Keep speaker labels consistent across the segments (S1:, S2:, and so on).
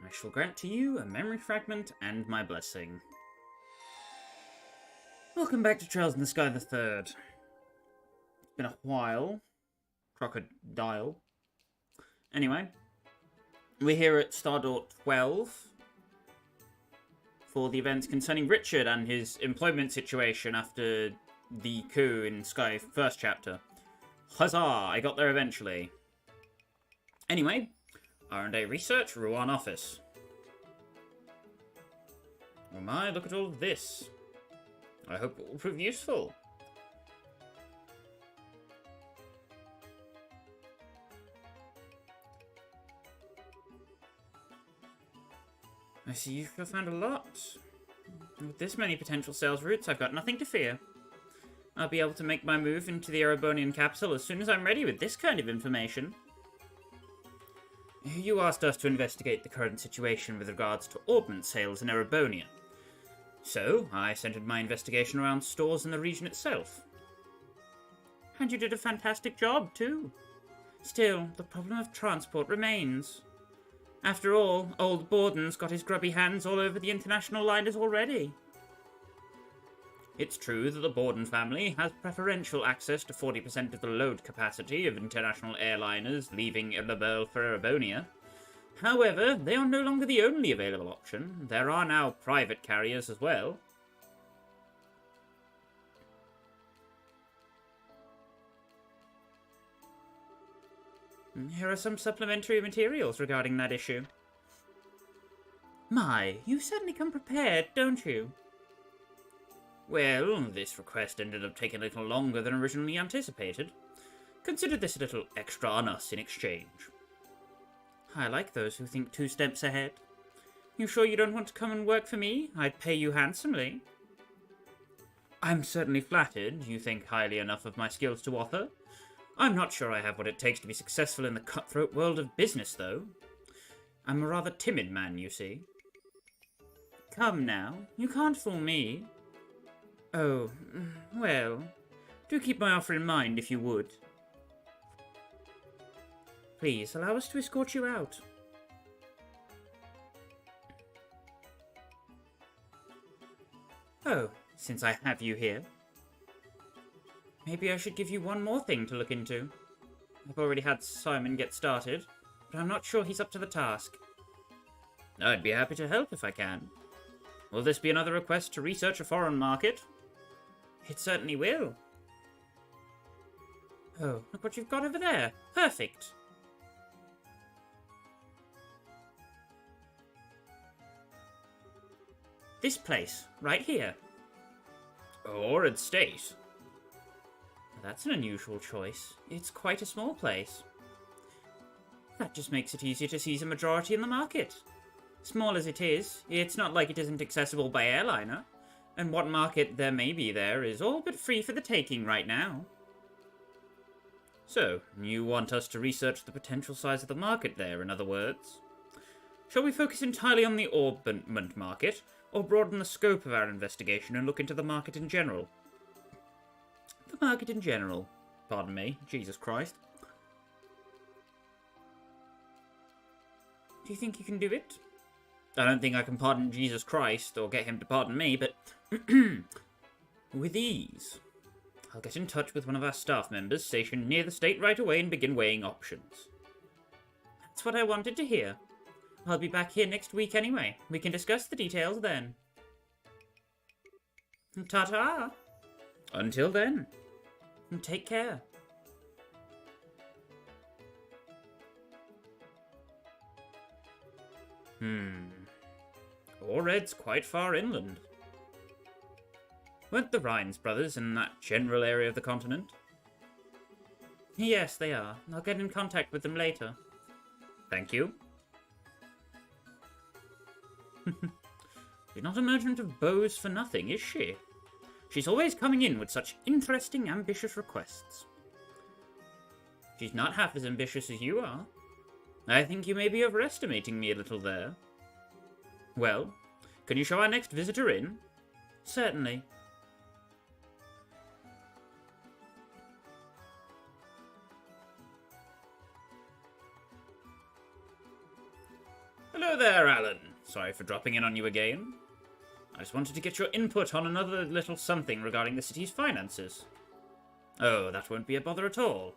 S1: I shall grant to you a memory fragment and my blessing. Welcome back to Trails in the Sky the Third. It's been a while. Crocodile. Anyway, we're here at Stardort 12 for the events concerning Richard and his employment situation after the coup in Sky first chapter. Huzzah! I got there eventually. Anyway, R&A Research, Rouen Office. Oh my, look at all of this. I hope it will prove useful. I see you've found a lot. With this many potential sales routes, I've got nothing to fear. I'll be able to make my move into the Ouroboros capital as soon as I'm ready with this kind of information. You asked us to investigate the current situation with regards to ordnance sales in Ouroboros. So, I centered my investigation around stores in the region itself. And you did a fantastic job, too. Still, the problem of transport remains. After all, old Borden's got his grubby hands all over the international liners already. It's true that the Borden family has preferential access to 40% of the load capacity of international airliners leaving Ouroboros for Ouroboros. However, they are no longer the only available option. There are now private carriers as well. Here are some supplementary materials regarding that issue. My, you certainly come prepared, don't you? Well, this request ended up taking a little longer than originally anticipated. Consider this a little extra on us in exchange. I like those who think 2 steps ahead. You sure you don't want to come and work for me? I'd pay you handsomely. I'm certainly flattered you think highly enough of my skills to offer. I'm not sure I have what it takes to be successful in the cutthroat world of business, though. I'm a rather timid man, you see. Come now, you can't fool me. Oh, well, do keep my offer in mind if you would. Please, allow us to escort you out. Oh, since I have you here. Maybe I should give you one more thing to look into. I've already had Simon get started, but I'm not sure he's up to the task. I'd be happy to help if I can. Will this be another request to research a foreign market? It certainly will. Oh, look what you've got over there. Perfect. This place, right here. Or estate. That's an unusual choice. It's quite a small place. That just makes it easier to seize a majority in the market. Small as it is, it's not like it isn't accessible by airliner, and what market there may be there is all but free for the taking right now. So, you want us to research the potential size of the market there, in other words? Shall we focus entirely on the ornament market, or broaden the scope of our investigation and look into the market in general? The market in general. Pardon me, Jesus Christ. Do you think you can do it? I don't think I can pardon Jesus Christ or get him to pardon me, but with ease. I'll get in touch with one of our staff members stationed near the state right away and begin weighing options. That's what I wanted to hear. I'll be back here next week anyway. We can discuss the details then. Ta-ta! Until then. Take care. Ouroboros quite far inland. Weren't the Rhines brothers in that general area of the continent? Yes, they are. I'll get in contact with them later. Thank you. She's not a merchant of bows for nothing, is she? She's always coming in with such interesting, ambitious requests. She's not half as ambitious as you are. I think you may be overestimating me a little there. Well, can you show our next visitor in? Certainly. Hello there, Alan. Sorry for dropping in on you again. I just wanted to get your input on another little something regarding the city's finances. Oh, that won't be a bother at all.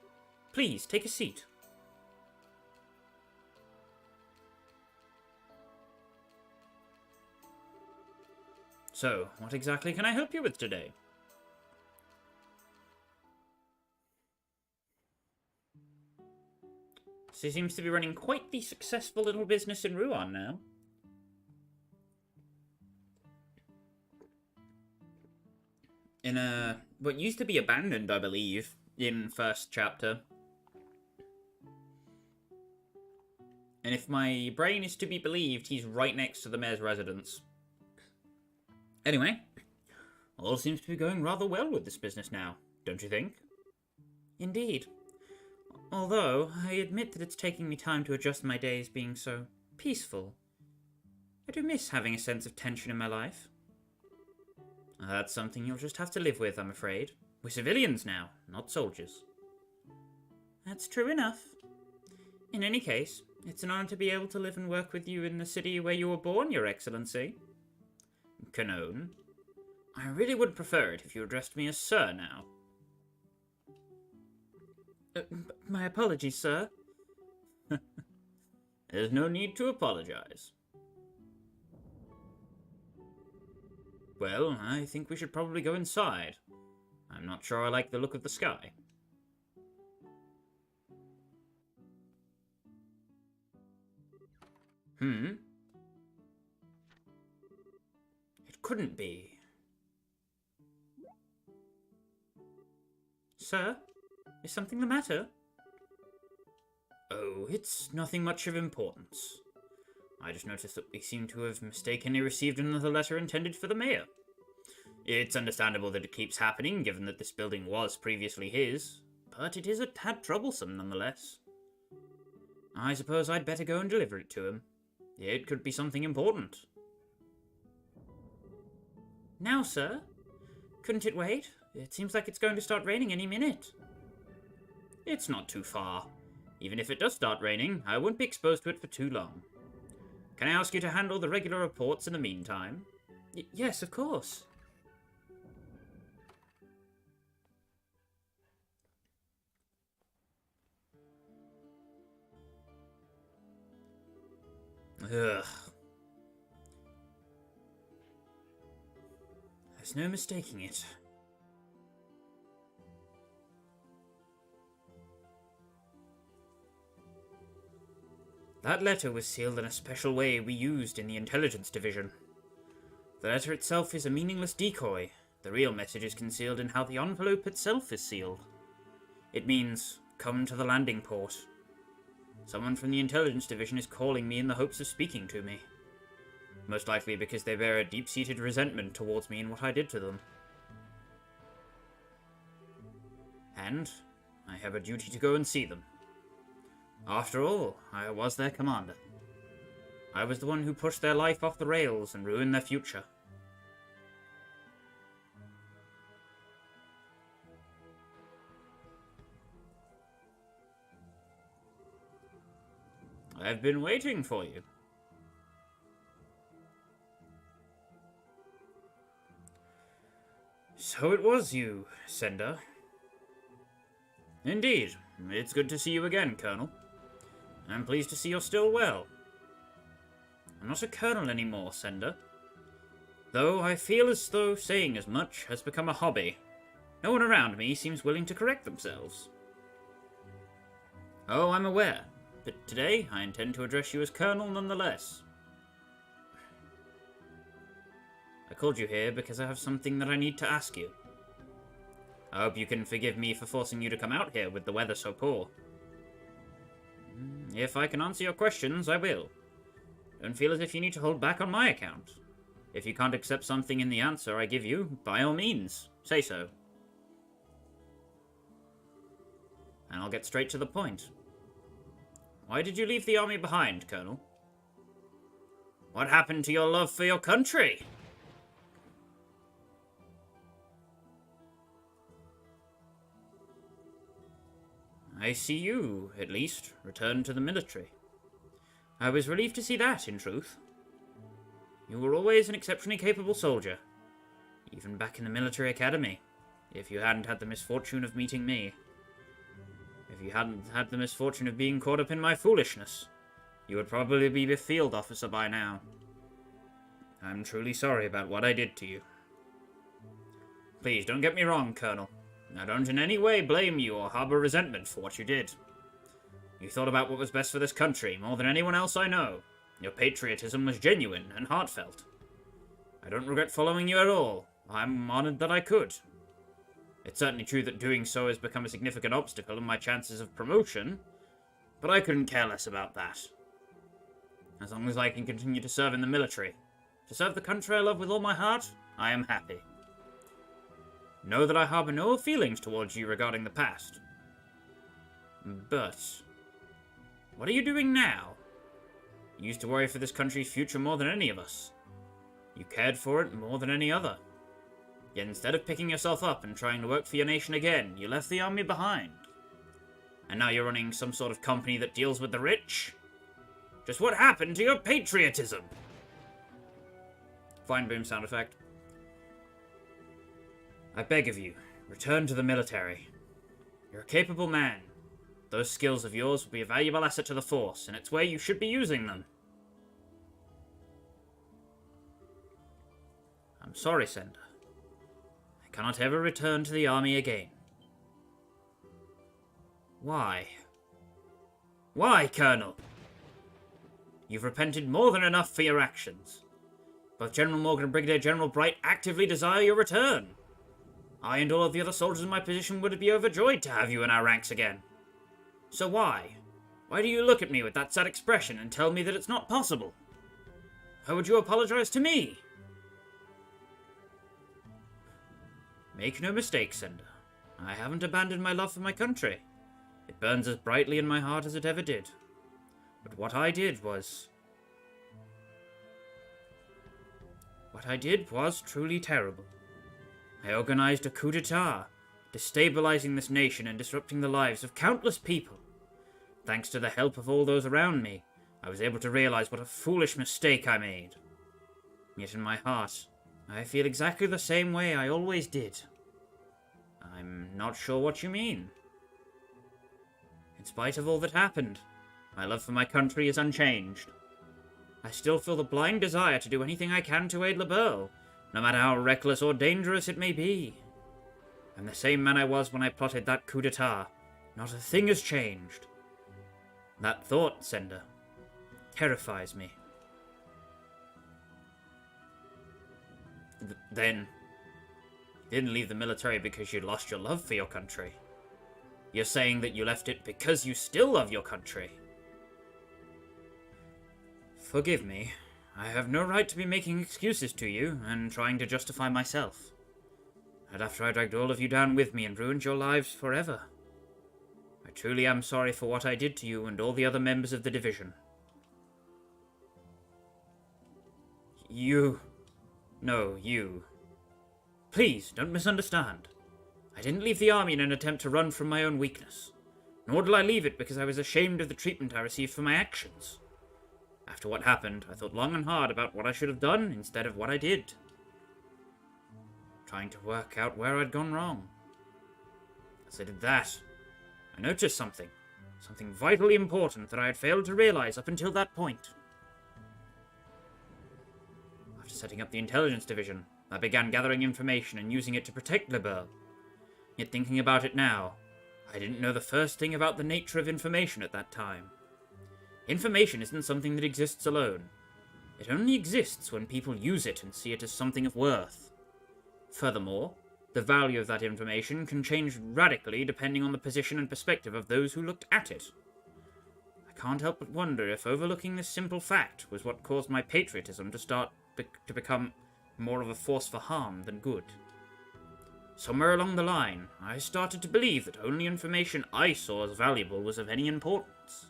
S1: Please, take a seat. So, what exactly can I help you with today? She seems to be running quite the successful little business in Rouen now. In what used to be abandoned, I believe, in first chapter. And if my brain is to be believed, he's right next to the mayor's residence. Anyway, all seems to be going rather well with this business now, don't you think? Indeed. Although, I admit that it's taking me time to adjust my days being so peaceful. I do miss having a sense of tension in my life. That's something you'll just have to live with, I'm afraid. We're civilians now, not soldiers. That's true enough. In any case, it's an honor to be able to live and work with you in the city where you were born, Your Excellency. Canone. I really would prefer it if you addressed me as Sir now. My apologies, sir. There's no need to apologize. Well, I think we should probably go inside. I'm not sure I like the look of the sky. It couldn't be. Sir? Is something the matter? Oh, it's nothing much of importance. I just noticed that we seem to have mistakenly received another letter intended for the mayor. It's understandable that it keeps happening, given that this building was previously his, but it is a tad troublesome nonetheless. I suppose I'd better go and deliver it to him. It could be something important. Now, sir? Couldn't it wait? It seems like it's going to start raining any minute. It's not too far. Even if it does start raining, I won't be exposed to it for too long. Can I ask you to handle the regular reports in the meantime? Yes, of course. Ugh. There's no mistaking it. That letter was sealed in a special way we used in the intelligence division. The letter itself is a meaningless decoy. The real message is concealed in how the envelope itself is sealed. It means, come to the landing port. Someone from the intelligence division is calling me in the hopes of speaking to me. Most likely because they bear a deep-seated resentment towards me and what I did to them. And I have a duty to go and see them. After all, I was their commander. I was the one who pushed their life off the rails and ruined their future. I've been waiting for you. So it was you, Sender. Indeed. It's good to see you again, Colonel. I'm pleased to see you're still well. I'm not a colonel anymore, Sender. Though I feel as though saying as much has become a hobby. No one around me seems willing to correct themselves. Oh, I'm aware. But today, I intend to address you as Colonel nonetheless. I called you here because I have something that I need to ask you. I hope you can forgive me for forcing you to come out here with the weather so poor. If I can answer your questions, I will. Don't feel as if you need to hold back on my account. If you can't accept something in the answer I give you, by all means, say so. And I'll get straight to the point. Why did you leave the army behind, Colonel? What happened to your love for your country? I see you, at least, returned to the military. I was relieved to see that, in truth. You were always an exceptionally capable soldier, even back in the military academy, if you hadn't had the misfortune of meeting me. If you hadn't had the misfortune of being caught up in my foolishness, you would probably be a field officer by now. I'm truly sorry about what I did to you. Please, don't get me wrong, Colonel. I don't in any way blame you or harbor resentment for what you did. You thought about what was best for this country more than anyone else I know. Your patriotism was genuine and heartfelt. I don't regret following you at all. I'm honored that I could. It's certainly true that doing so has become a significant obstacle in my chances of promotion, but I couldn't care less about that. As long as I can continue to serve in the military, to serve the country I love with all my heart, I am happy. Know that I harbor no feelings towards you regarding the past. But what are you doing now? You used to worry for this country's future more than any of us. You cared for it more than any other. Yet instead of picking yourself up and trying to work for your nation again, you left the army behind. And now you're running some sort of company that deals with the rich? Just what happened to your patriotism? Fine boom sound effect. I beg of you, return to the military. You're a capable man. Those skills of yours will be a valuable asset to the force, and it's where you should be using them. I'm sorry, Sender. I cannot ever return to the army again. Why? Why, Colonel? You've repented more than enough for your actions. Both General Morgan and Brigadier General Bright actively desire your return. I and all of the other soldiers in my position would be overjoyed to have you in our ranks again. So why? Why do you look at me with that sad expression and tell me that it's not possible? How would you apologize to me? Make no mistake, Sender. I haven't abandoned my love for my country. It burns as brightly in my heart as it ever did. But what I did was truly terrible. I organized a coup d'etat, destabilizing this nation and disrupting the lives of countless people. Thanks to the help of all those around me, I was able to realize what a foolish mistake I made. Yet in my heart, I feel exactly the same way I always did. I'm not sure what you mean. In spite of all that happened, my love for my country is unchanged. I still feel the blind desire to do anything I can to aid LeBeau, no matter how reckless or dangerous it may be. I'm the same man I was when I plotted that coup d'etat. Not a thing has changed. That thought, Sender, terrifies me. Then, you didn't leave the military because you lost your love for your country. You're saying that you left it because you still love your country. Forgive me. I have no right to be making excuses to you and trying to justify myself. Not after I dragged all of you down with me and ruined your lives forever. I truly am sorry for what I did to you and all the other members of the division. You. Please, don't misunderstand. I didn't leave the army in an attempt to run from my own weakness. Nor did I leave it because I was ashamed of the treatment I received for my actions. After what happened, I thought long and hard about what I should have done instead of what I did. Trying to work out where I'd gone wrong. As I did that, I noticed something vitally important that I had failed to realize up until that point. After setting up the intelligence division, I began gathering information and using it to protect LeBeau. Yet thinking about it now, I didn't know the first thing about the nature of information at that time. Information isn't something that exists alone. It only exists when people use it and see it as something of worth. Furthermore, the value of that information can change radically depending on the position and perspective of those who looked at it. I can't help but wonder if overlooking this simple fact was what caused my patriotism to become more of a force for harm than good. Somewhere along the line, I started to believe that only information I saw as valuable was of any importance.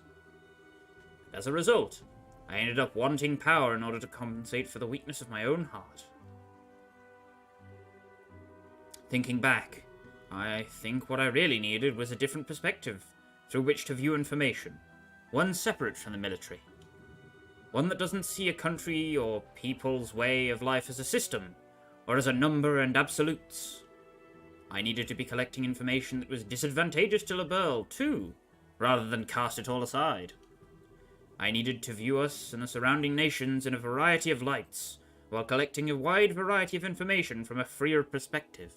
S1: As a result, I ended up wanting power in order to compensate for the weakness of my own heart. Thinking back, I think what I really needed was a different perspective through which to view information, one separate from the military. One that doesn't see a country or people's way of life as a system, or as a number and absolutes. I needed to be collecting information that was disadvantageous to LaBelle, too, rather than cast it all aside. I needed to view us and the surrounding nations in a variety of lights, while collecting a wide variety of information from a freer perspective.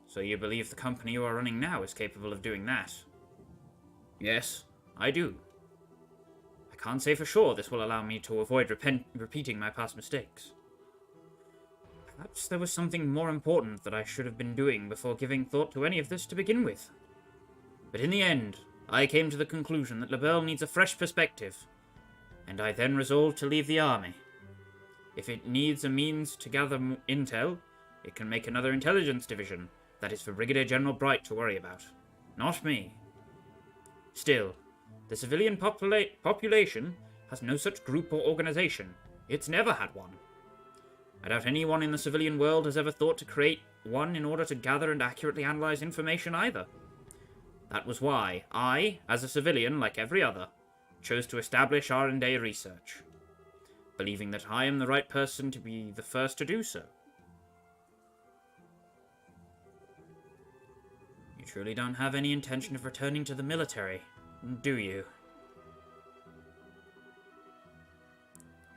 S1: So you believe the company you are running now is capable of doing that? Yes, I do. I can't say for sure this will allow me to avoid repeating my past mistakes. Perhaps there was something more important that I should have been doing before giving thought to any of this to begin with. But in the end, I came to the conclusion that LaBelle needs a fresh perspective, and I then resolved to leave the army. If it needs a means to gather intel, it can make another intelligence division. That is for Brigadier General Bright to worry about, not me. Still, the civilian population has no such group or organization. It's never had one. I doubt anyone in the civilian world has ever thought to create one in order to gather and accurately analyze information either. That was why I, as a civilian like every other, chose to establish R&A research, believing that I am the right person to be the first to do so. You truly don't have any intention of returning to the military, do you?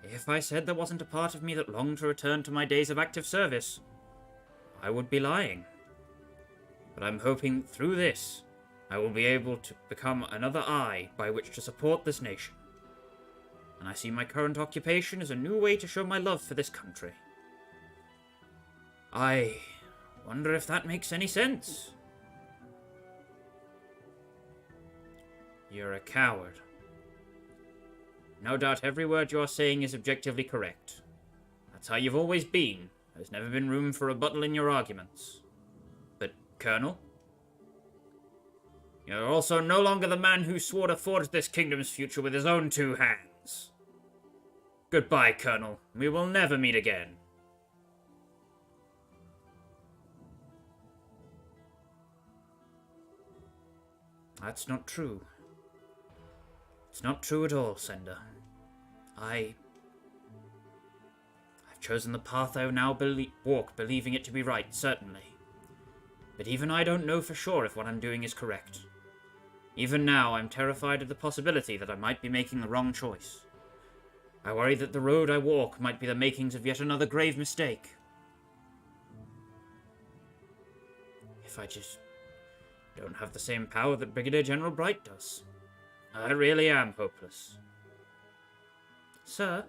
S1: If I said there wasn't a part of me that longed to return to my days of active service, I would be lying. But I'm hoping through this, I will be able to become another eye by which to support this nation. And I see my current occupation as a new way to show my love for this country. I wonder if that makes any sense. You're a coward. No doubt every word you're saying is objectively correct. That's how you've always been. There's never been room for rebuttal in your arguments. But, Colonel, you're also no longer the man who swore to forge this kingdom's future with his own 2 hands. Goodbye, Colonel. We will never meet again. That's not true. It's not true at all, Sender. I've chosen the path I now walk, believing it to be right, certainly. But even I don't know for sure if what I'm doing is correct. Even now, I'm terrified of the possibility that I might be making the wrong choice. I worry that the road I walk might be the makings of yet another grave mistake. If I just don't have the same power that Brigadier General Bright does. I really am hopeless. Sir?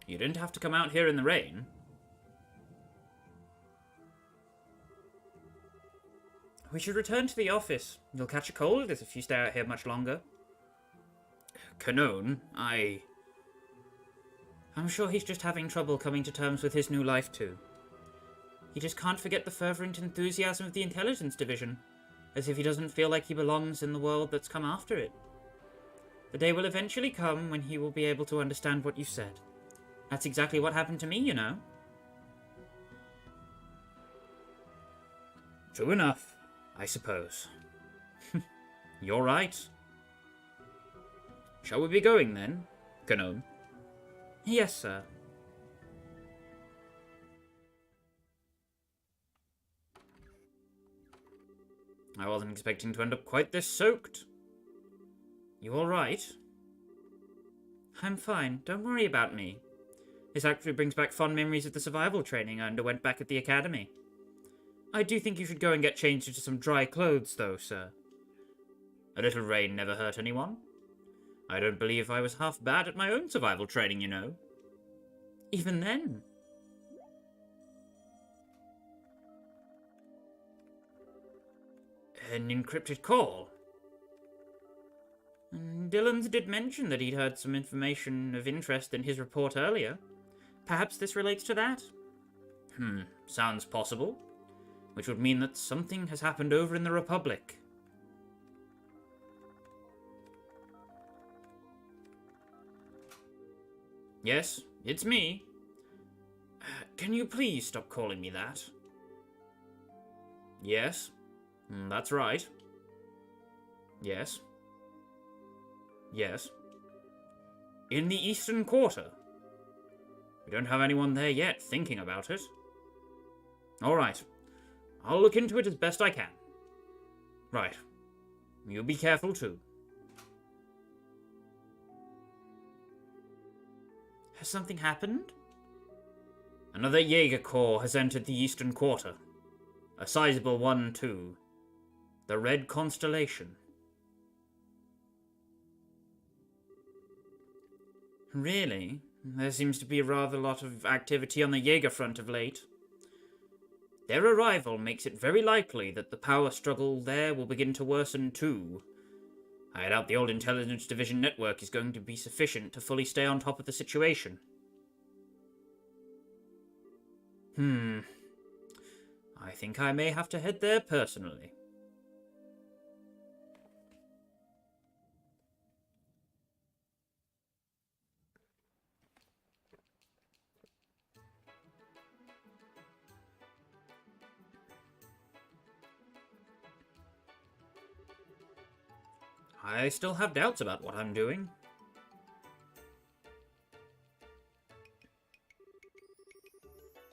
S1: You didn't have to come out here in the rain. We should return to the office. You'll catch a cold if you stay out here much longer. Canone, I'm sure he's just having trouble coming to terms with his new life too. He just can't forget the fervent enthusiasm of the intelligence division, as if he doesn't feel like he belongs in the world that's come after it. The day will eventually come when he will be able to understand what you said. That's exactly what happened to me, you know. True enough, I suppose. You're right. Shall we be going then, Canone? Yes, sir. I wasn't expecting to end up quite this soaked. You all right? I'm fine. Don't worry about me. This actually brings back fond memories of the survival training I underwent back at the academy. I do think you should go and get changed into some dry clothes, though, sir. A little rain never hurt anyone. I don't believe I was half bad at my own survival training, you know. Even then. An encrypted call. Dillons did mention that he'd heard some information of interest in his report earlier. Perhaps this relates to that? Sounds possible. Which would mean that something has happened over in the Republic. Yes, it's me. Can you please stop calling me that? Yes, that's right. Yes. Yes. In the Eastern Quarter. We don't have anyone there yet thinking about it. Alright. I'll look into it as best I can. Right. You be careful too. Has something happened? Another Jaeger Corps has entered the Eastern Quarter. A sizable one, too. The Red Constellation. Really? There seems to be a rather lot of activity on the Jaeger front of late. Their arrival makes it very likely that the power struggle there will begin to worsen too. I doubt the old Intelligence Division network is going to be sufficient to fully stay on top of the situation. I think I may have to head there personally. I still have doubts about what I'm doing.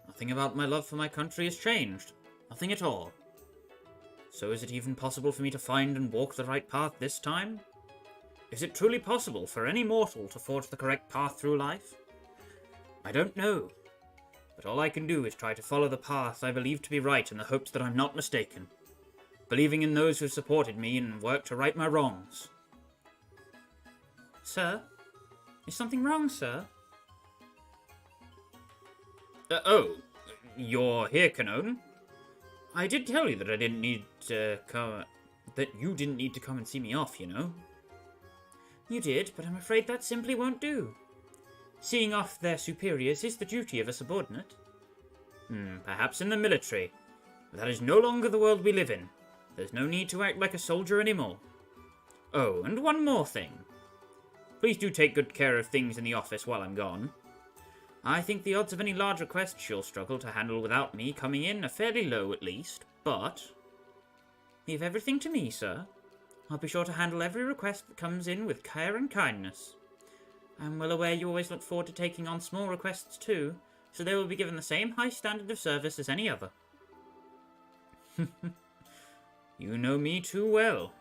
S1: Nothing about my love for my country has changed. Nothing at all. So is it even possible for me to find and walk the right path this time? Is it truly possible for any mortal to forge the correct path through life? I don't know. But all I can do is try to follow the path I believe to be right in the hopes that I'm not mistaken. Believing in those who supported me and work to right my wrongs. Sir? Is something wrong, sir? Oh, you're here, Canon? I did tell you that I didn't need to come... that you didn't need to come and see me off, you know. You did, but I'm afraid that simply won't do. Seeing off their superiors is the duty of a subordinate. Perhaps in the military. But that is no longer the world we live in. There's no need to act like a soldier anymore. Oh, and one more thing. Please do take good care of things in the office while I'm gone. I think the odds of any large requests you'll struggle to handle without me coming in are fairly low at least, but... Leave everything to me, sir. I'll be sure to handle every request that comes in with care and kindness. I'm well aware you always look forward to taking on small requests too, so they will be given the same high standard of service as any other. You know me too well.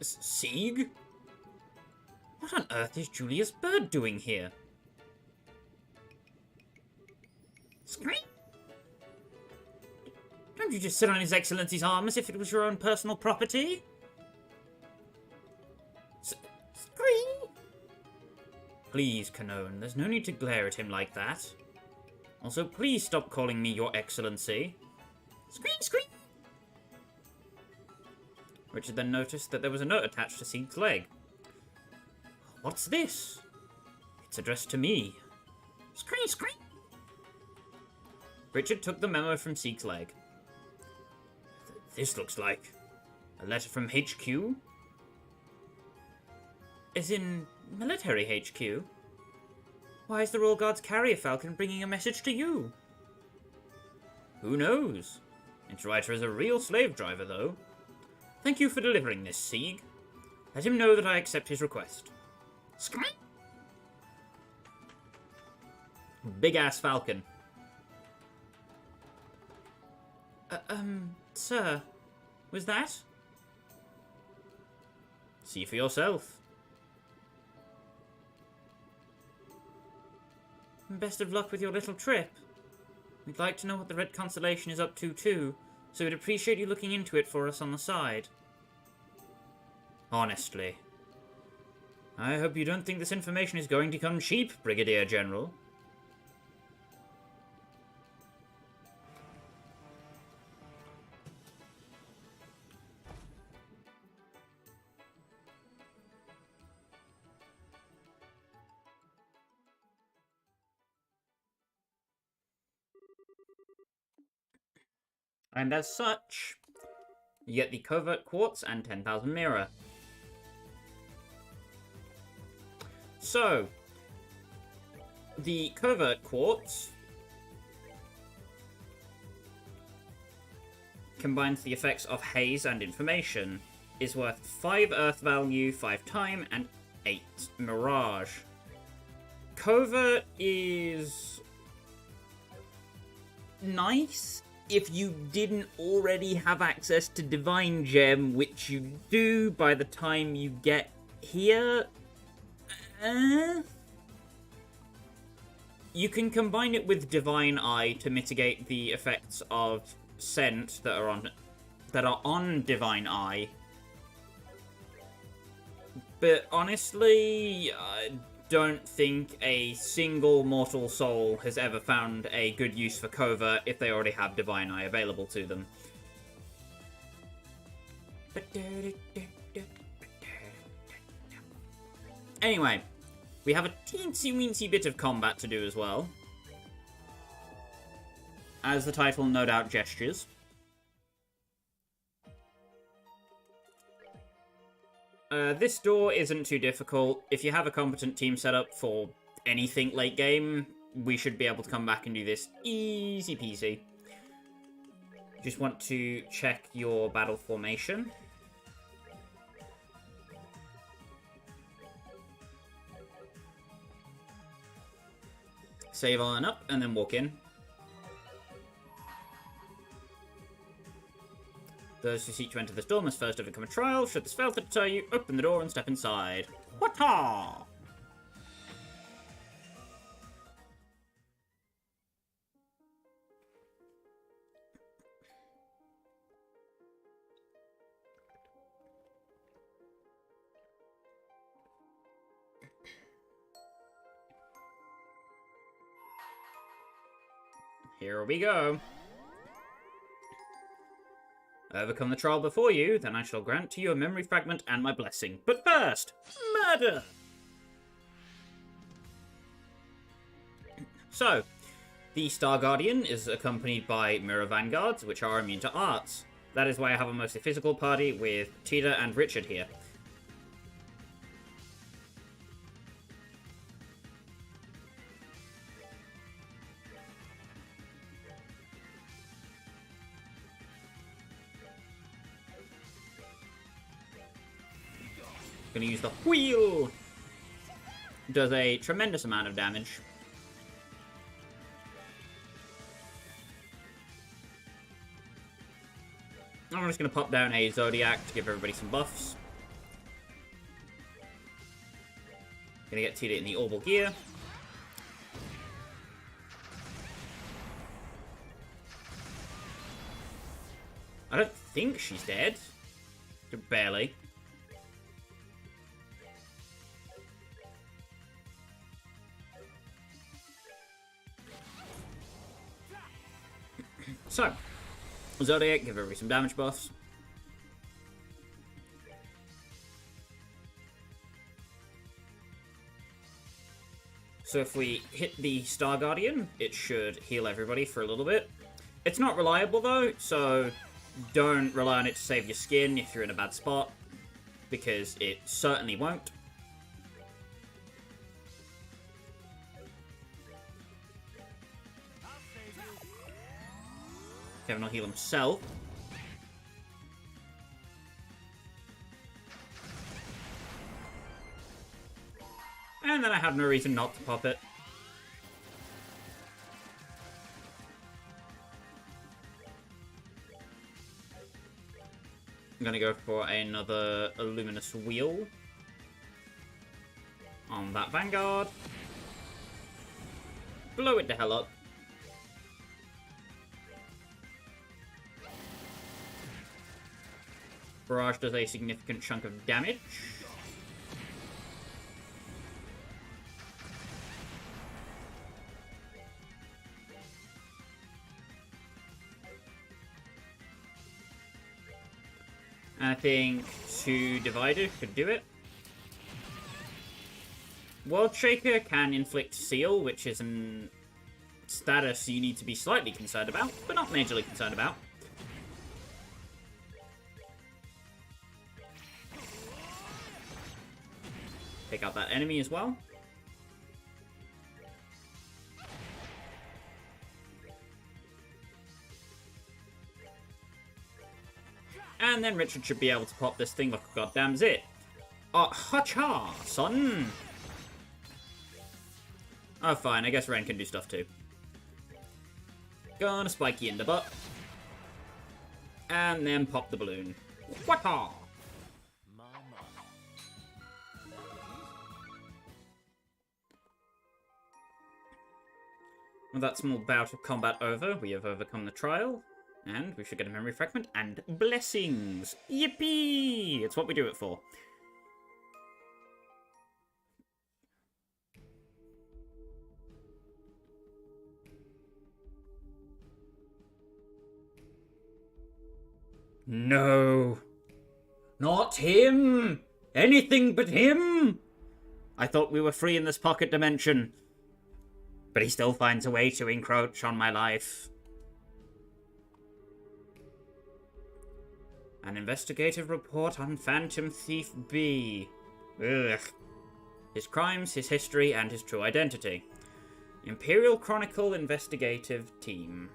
S1: Sieg? What on earth is Julius Bird doing here? Scream! Don't you just sit on His Excellency's arm as if it was your own personal property? Scream! Please, Canon, there's no need to glare at him like that. Also, please stop calling me Your Excellency. Scream, scream! Richard then noticed that there was a note attached to Sieg's leg. What's this? It's addressed to me. Scream, scream! Richard took the memo from Sieg's leg. This looks like a letter from HQ? As in military HQ? Why is the Royal Guard's carrier falcon bringing a message to you? Who knows? Its writer is a real slave driver, though. Thank you for delivering this, Sieg. Let him know that I accept his request. Scream! Big-ass falcon. Sir, was that? See for yourself. Best of luck with your little trip. We'd like to know what the Red Constellation is up to too, so we'd appreciate you looking into it for us on the side. Honestly. I hope you don't think this information is going to come cheap, Brigadier General. And as such, You get the Covert Quartz and 10,000 Mira. So, the Covert Quartz combines the effects of Haze and Information, is worth 5 Earth value, 5 Time, and 8 Mirage. Covert is nice if you didn't already have access to Divine Gem, which you do by the time you get here. You can combine it with Divine Eye to mitigate the effects of Scent that are on Divine Eye. But honestly, I don't think a single mortal soul has ever found a good use for Covert if they already have Divine Eye available to them. Anyway, we have a teensy-weensy bit of combat to do as well. As the title no doubt gestures. This door isn't too difficult. If you have a competent team set up for anything late game, we should be able to come back and do this easy peasy. Just want to check your battle formation. Save on up, and then walk in. Those who seek to enter this door must first overcome a trial. Should this fail to deter you, open the door and step inside. Wata! Here we go. Overcome the trial before you, then I shall grant to you a memory fragment and my blessing. But first, murder! So, the Star Guardian is accompanied by Mira Vanguards, which are immune to arts. That is why I have a mostly physical party with Tita and Richard here. Gonna use the wheel. Does a tremendous amount of damage. I'm just gonna pop down a Zodiac to give everybody some buffs. Gonna get Tita in the orbital gear. I don't think she's dead. Barely. So, Zodiac, give everybody some damage buffs. So if we hit the Star Guardian, it should heal everybody for a little bit. It's not reliable though, so don't rely on it to save your skin if you're in a bad spot, because it certainly won't. Kevin will heal himself. And then I have no reason not to pop it. I'm gonna go for another Luminous Wheel on that Vanguard. Blow it the hell up. Barrage does a significant chunk of damage. I think 2 Divider could do it. World Shaker can inflict Seal, which is a status you need to be slightly concerned about, but not majorly concerned about. Pick out that enemy as well. And then Richard should be able to pop this thing like a goddamn zit. Ha-cha, son! Oh, fine. I guess Ren can do stuff too. Gonna spike you in the butt. And then pop the balloon. Wata! With that small bout of combat over, we have overcome the trial. And we should get a memory fragment and blessings. Yippee! It's what we do it for. No. Not him! Anything but him! I thought we were free in this pocket dimension. But he still finds a way to encroach on my life. An investigative report on Phantom Thief B. Ugh. His crimes, his history, and his true identity. Imperial Chronicle Investigative Team.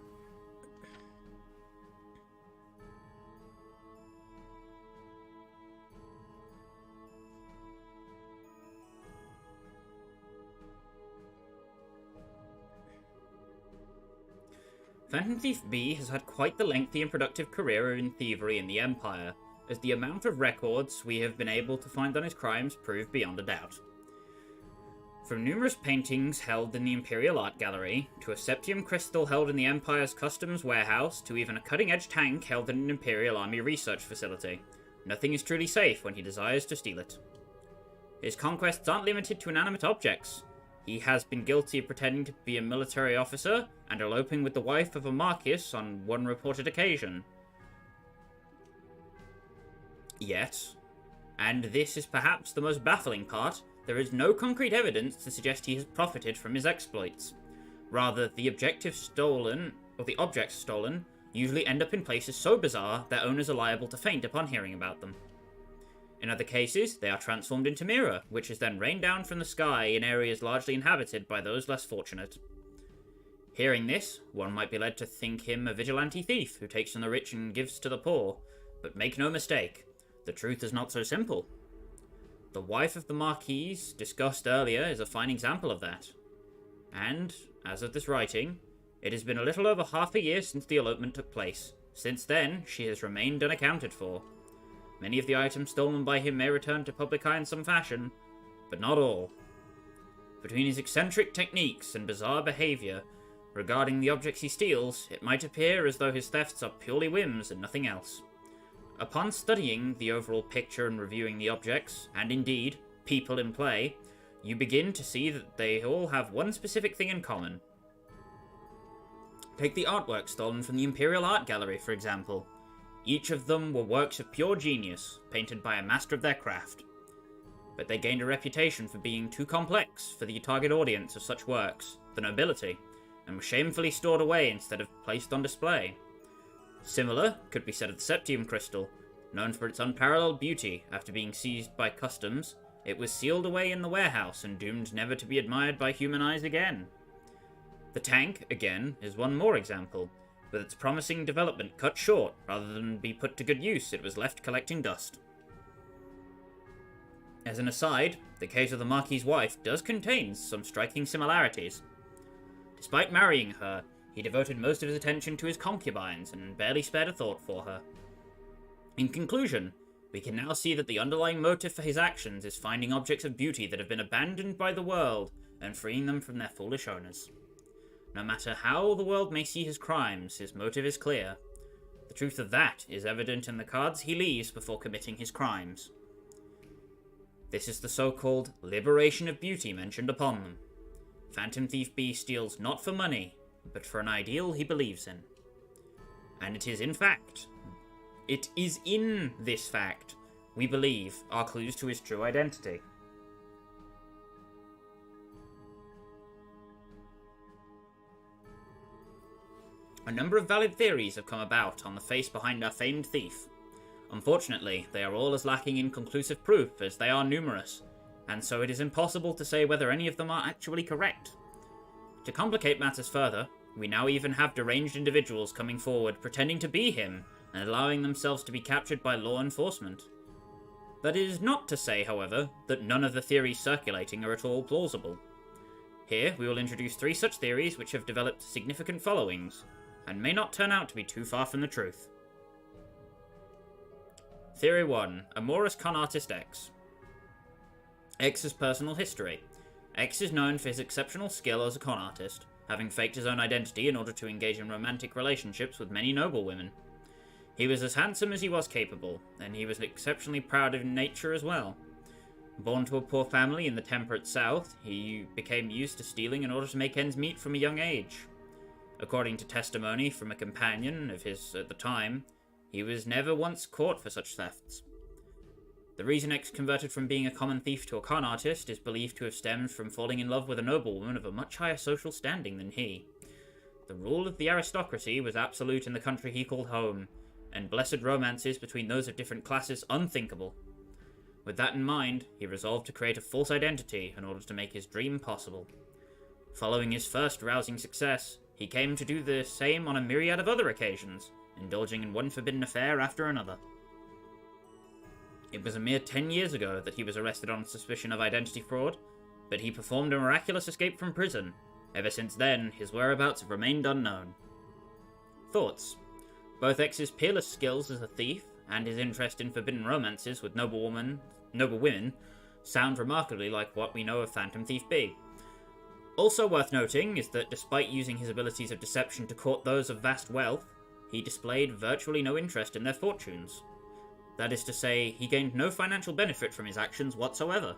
S1: Phantom Thief B has had quite the lengthy and productive career in thievery in the Empire, as the amount of records we have been able to find on his crimes prove beyond a doubt. From numerous paintings held in the Imperial Art Gallery, to a septium crystal held in the Empire's customs warehouse, to even a cutting-edge tank held in an Imperial Army research facility, nothing is truly safe when he desires to steal it. His conquests aren't limited to inanimate objects. He has been guilty of pretending to be a military officer and eloping with the wife of a marquis on one reported occasion. Yet, and this is perhaps the most baffling part, there is no concrete evidence to suggest he has profited from his exploits. Rather, the objects stolen usually end up in places so bizarre their owners are liable to faint upon hearing about them. In other cases, they are transformed into Mira, which is then rained down from the sky in areas largely inhabited by those less fortunate. Hearing this, one might be led to think him a vigilante thief who takes from the rich and gives to the poor, but make no mistake, the truth is not so simple. The wife of the Marquis, discussed earlier, is a fine example of that. And, as of this writing, it has been a little over half a year since the elopement took place. Since then, she has remained unaccounted for. Many of the items stolen by him may return to public eye in some fashion, but not all. Between his eccentric techniques and bizarre behaviour regarding the objects he steals, it might appear as though his thefts are purely whims and nothing else. Upon studying the overall picture and reviewing the objects, and indeed, people in play, you begin to see that they all have one specific thing in common. Take the artwork stolen from the Imperial Art Gallery, for example. Each of them were works of pure genius, painted by a master of their craft. But they gained a reputation for being too complex for the target audience of such works, the nobility, and were shamefully stored away instead of placed on display. Similar could be said of the Septium Crystal. Known for its unparalleled beauty, after being seized by customs, it was sealed away in the warehouse and doomed never to be admired by human eyes again. The tank, again, is one more example. With its promising development cut short, rather than be put to good use, it was left collecting dust. As an aside, the case of the Marquis' wife does contain some striking similarities. Despite marrying her, he devoted most of his attention to his concubines and barely spared a thought for her. In conclusion, we can now see that the underlying motive for his actions is finding objects of beauty that have been abandoned by the world and freeing them from their foolish owners. No matter how the world may see his crimes, his motive is clear. The truth of that is evident in the cards he leaves before committing his crimes. This is the so-called liberation of beauty mentioned upon them. Phantom Thief B steals not for money, but for an ideal he believes in. And it is in this fact, we believe, are clues to his true identity. A number of valid theories have come about on the face behind our famed thief. Unfortunately, they are all as lacking in conclusive proof as they are numerous, and so it is impossible to say whether any of them are actually correct. To complicate matters further, we now even have deranged individuals coming forward pretending to be him and allowing themselves to be captured by law enforcement. That is not to say, however, that none of the theories circulating are at all plausible. Here, we will introduce 3 such theories which have developed significant followings, and may not turn out to be too far from the truth. Theory 1. Amorous con artist X. X's personal history. X is known for his exceptional skill as a con artist, having faked his own identity in order to engage in romantic relationships with many noble women. He was as handsome as he was capable, and he was exceptionally proud of nature as well. Born to a poor family in the temperate south, he became used to stealing in order to make ends meet from a young age. According to testimony from a companion of his at the time, he was never once caught for such thefts. The reason X converted from being a common thief to a con artist is believed to have stemmed from falling in love with a noblewoman of a much higher social standing than he. The rule of the aristocracy was absolute in the country he called home, and blessed romances between those of different classes unthinkable. With that in mind, he resolved to create a false identity in order to make his dream possible. Following his first rousing success, he came to do the same on a myriad of other occasions, indulging in one forbidden affair after another. It was a mere 10 years ago that he was arrested on suspicion of identity fraud, but he performed a miraculous escape from prison. Ever since then, his whereabouts have remained unknown. Thoughts? Both X's peerless skills as a thief and his interest in forbidden romances with noble women sound remarkably like what we know of Phantom Thief B. Also worth noting is that despite using his abilities of deception to court those of vast wealth, he displayed virtually no interest in their fortunes. That is to say, he gained no financial benefit from his actions whatsoever.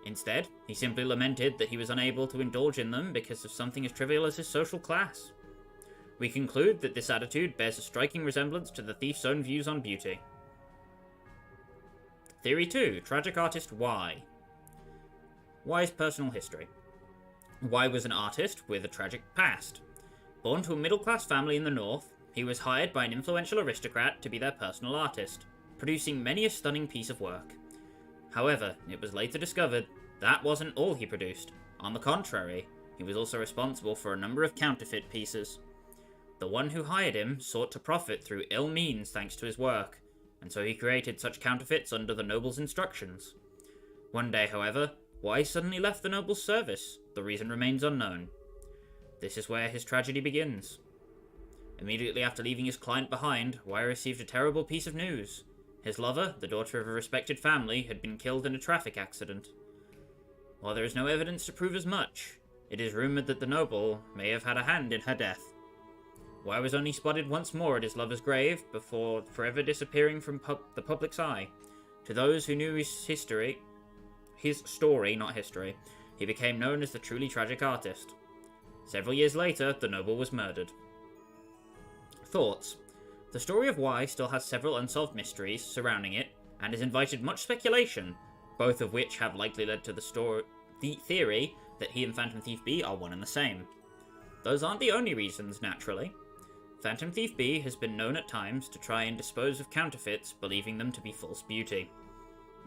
S1: Instead, he simply lamented that he was unable to indulge in them because of something as trivial as his social class. We conclude that this attitude bears a striking resemblance to the thief's own views on beauty. Theory 2. Tragic artist Y. Y's personal history. Y was an artist with a tragic past. Born to a middle-class family in the north, he was hired by an influential aristocrat to be their personal artist, producing many a stunning piece of work. However, it was later discovered that wasn't all he produced. On the contrary, he was also responsible for a number of counterfeit pieces. The one who hired him sought to profit through ill means thanks to his work, and so he created such counterfeits under the noble's instructions. One day, however, Y suddenly left the noble's service. The reason remains unknown. This is where his tragedy begins. Immediately after leaving his client behind, Y received a terrible piece of news. His lover, the daughter of a respected family, had been killed in a traffic accident. While there is no evidence to prove as much, it is rumoured that the noble may have had a hand in her death. Y was only spotted once more at his lover's grave before forever disappearing from the public's eye. To those who knew his story, not history, he became known as the truly tragic artist. Several years later, the noble was murdered. Thoughts? The story of Y still has several unsolved mysteries surrounding it, and has invited much speculation, both of which have likely led to the theory that he and Phantom Thief B are one and the same. Those aren't the only reasons, naturally. Phantom Thief B has been known at times to try and dispose of counterfeits, believing them to be false beauty.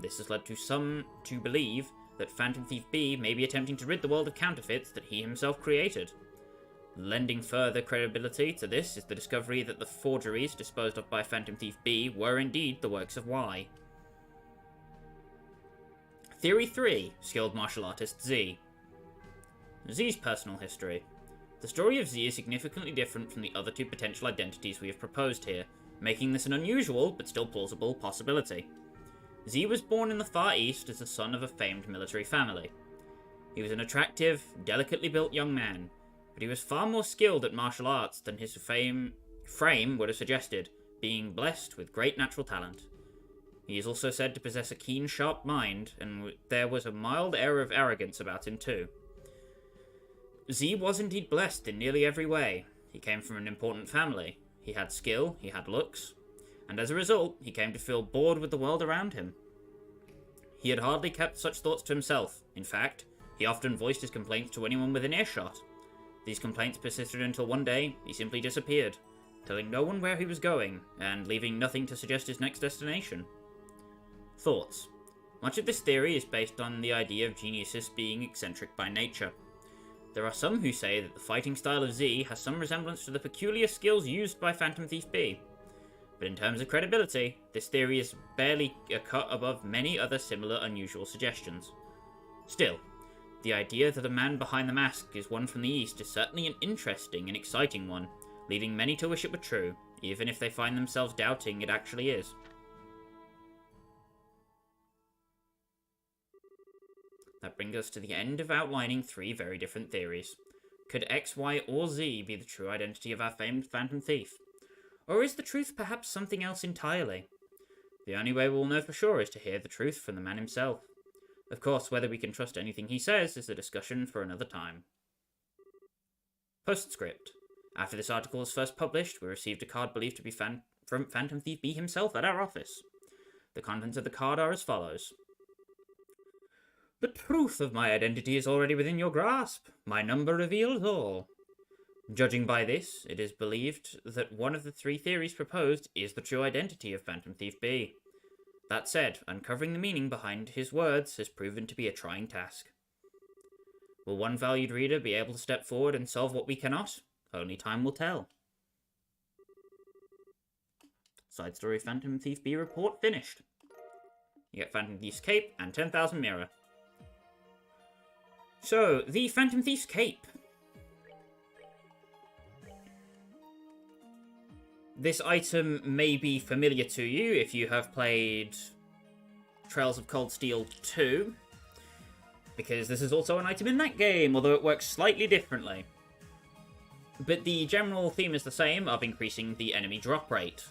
S1: This has led to some to believe that Phantom Thief B may be attempting to rid the world of counterfeits that he himself created. Lending further credibility to this is the discovery that the forgeries disposed of by Phantom Thief B were indeed the works of Y. Theory 3. Skilled martial artist Z. Z's personal history. The story of Z is significantly different from the other 2 potential identities we have proposed here, making this an unusual but still plausible possibility. Z was born in the Far East as the son of a famed military family. He was an attractive, delicately built young man, but he was far more skilled at martial arts than his frame would have suggested, being blessed with great natural talent. He is also said to possess a keen, sharp mind, and there was a mild air of arrogance about him too. Z was indeed blessed in nearly every way. He came from an important family. He had skill, he had looks, and as a result, he came to feel bored with the world around him. He had hardly kept such thoughts to himself. In fact, he often voiced his complaints to anyone within earshot. These complaints persisted until one day, he simply disappeared, telling no one where he was going, and leaving nothing to suggest his next destination. Thoughts. Much of this theory is based on the idea of geniuses being eccentric by nature. There are some who say that the fighting style of Z has some resemblance to the peculiar skills used by Phantom Thief B. But in terms of credibility, this theory is barely a cut above many other similar unusual suggestions. Still, the idea that the man behind the mask is one from the East is certainly an interesting and exciting one, leading many to wish it were true, even if they find themselves doubting it actually is. That brings us to the end of outlining 3 very different theories. Could X, Y, or Z be the true identity of our famed Phantom Thief? Or is the truth perhaps something else entirely? The only way we'll know for sure is to hear the truth from the man himself. Of course, whether we can trust anything he says is a discussion for another time. Postscript. After this article was first published, we received a card believed to be from Phantom Thief B himself at our office. The contents of the card are as follows. The truth of my identity is already within your grasp. My number reveals all. Judging by this, it is believed that one of the 3 theories proposed is the true identity of Phantom Thief B. That said, uncovering the meaning behind his words has proven to be a trying task. Will one valued reader be able to step forward and solve what we cannot? Only time will tell. Side story Phantom Thief B report finished. You get Phantom Thief's cape and 10,000 Mira. So, the Phantom Thief's cape. This item may be familiar to you if you have played Trails of Cold Steel 2, because this is also an item in that game, although it works slightly differently. But the general theme is the same, of increasing the enemy drop rate.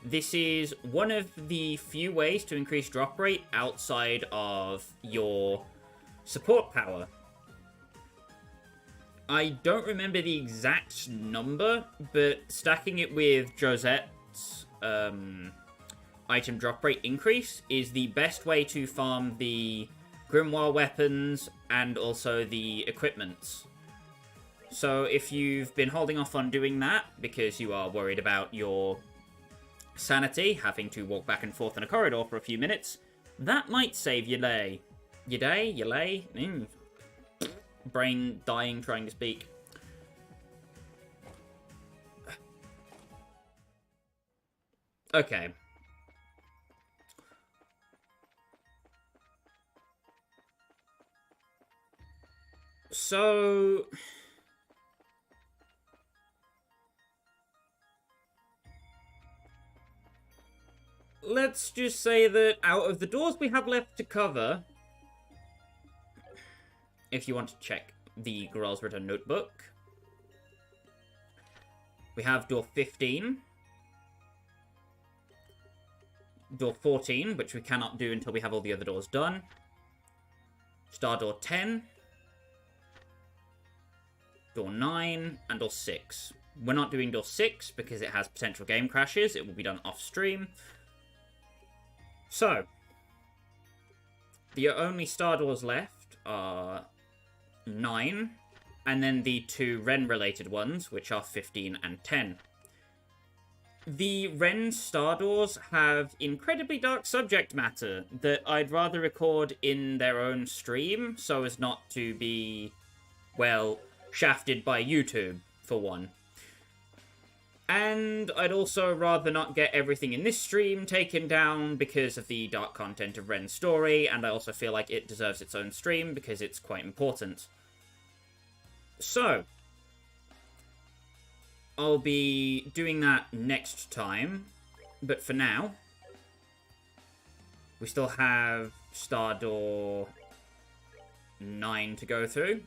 S1: This is one of the few ways to increase drop rate outside of your support power. I don't remember the exact number, but stacking it with Josette's item drop rate increase is the best way to farm the Grimoire weapons and also the equipments. So if you've been holding off on doing that because you are worried about your sanity, having to walk back and forth in a corridor for a few minutes, that might save your day. Your day? Your lay? Brain dying trying to speak. Okay. So... let's just say that out of the doors we have left to cover, if you want to check the Goral's Return notebook, we have door 15, door 14, which we cannot do until we have all the other doors done, star door 10, door 9, and door 6. We're not doing door 6 because it has potential game crashes. It will be done off stream. So, the only star doors left are 9, and then the 2 Ren-related ones, which are 15 and 10. The Ren star doors have incredibly dark subject matter that I'd rather record in their own stream, so as not to be, well, shafted by YouTube, for one. And I'd also rather not get everything in this stream taken down because of the dark content of Ren's story, and I also feel like it deserves its own stream because it's quite important. So, I'll be doing that next time, but for now, we still have Star Door 9 to go through.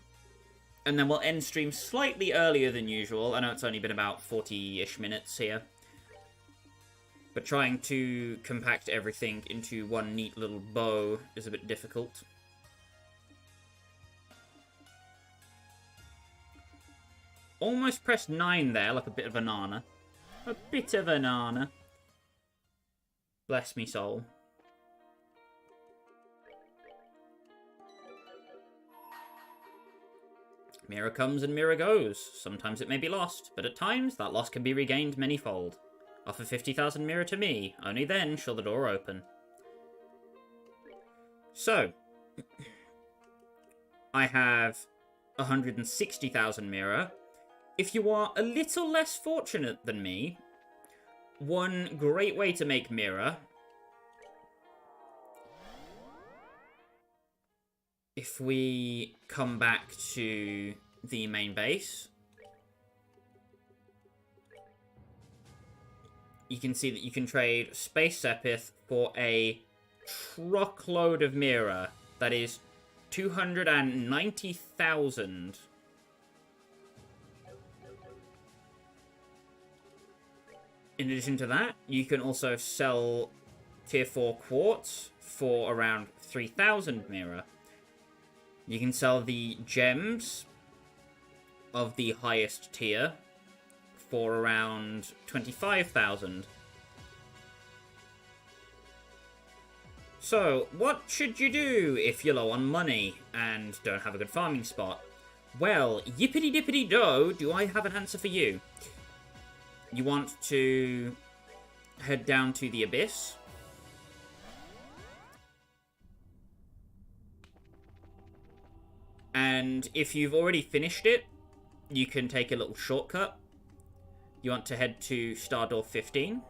S1: And then we'll end stream slightly earlier than usual. I know it's only been about 40-ish minutes here. But trying to compact everything into one neat little bow is a bit difficult. Almost pressed 9 there, like a bit of a nana. A bit of a nana. Bless me soul. Mira comes and Mira goes. Sometimes it may be lost, but at times that loss can be regained manyfold. Offer 50,000 Mira to me, only then shall the door open. So, I have 160,000 Mira. If you are a little less fortunate than me, one great way to make Mira, if we come back to the main base, you can see that you can trade Space Sepith for a truckload of Mira. That is 290,000. In addition to that, you can also sell tier 4 quartz for around 3,000 Mira. You can sell the gems of the highest tier for around 25,000. So, what should you do if you're low on money and don't have a good farming spot? Well, yippity-dippity-do, do I have an answer for you. You want to head down to the Abyss. And if you've already finished it, you can take a little shortcut. You want to head to Star Door 15,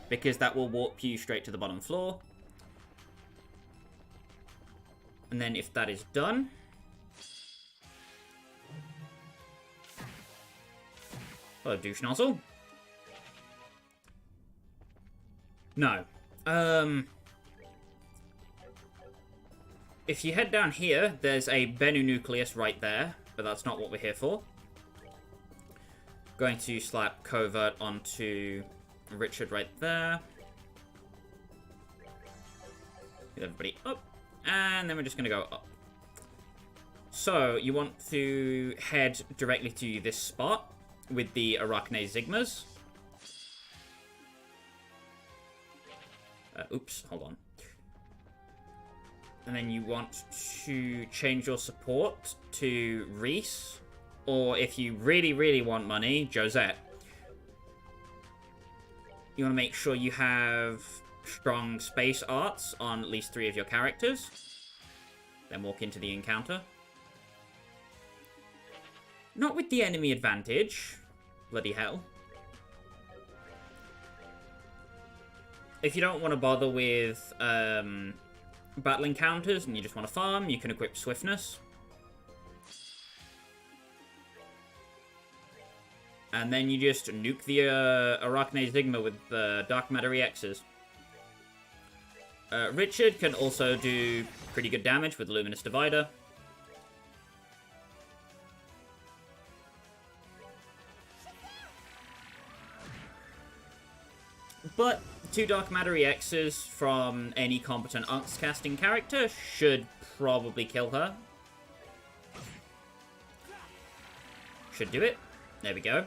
S1: because that will warp you straight to the bottom floor. And then if that is done, hello, douche nozzle. No. If you head down here, there's a Bennu nucleus right there, but that's not what we're here for. Going to slap covert onto Richard right there. Get everybody up. And then we're just going to go up. So, you want to head directly to this spot with the Arachne Sigmas. Oops, hold on. And then you want to change your support to Reese. Or if you really, really want money, Josette. You want to make sure you have strong space arts on at least 3 of your characters. Then walk into the encounter. Not with the enemy advantage. Bloody hell. If you don't want to bother with battle encounters and you just want to farm, you can equip Swiftness. And then you just nuke the Arachne Sigma with the Dark Matter EXs. Richard can also do pretty good damage with Luminous Divider. But 2 Dark Matter EXs from any competent Arcs casting character should probably kill her. Should do it. There we go.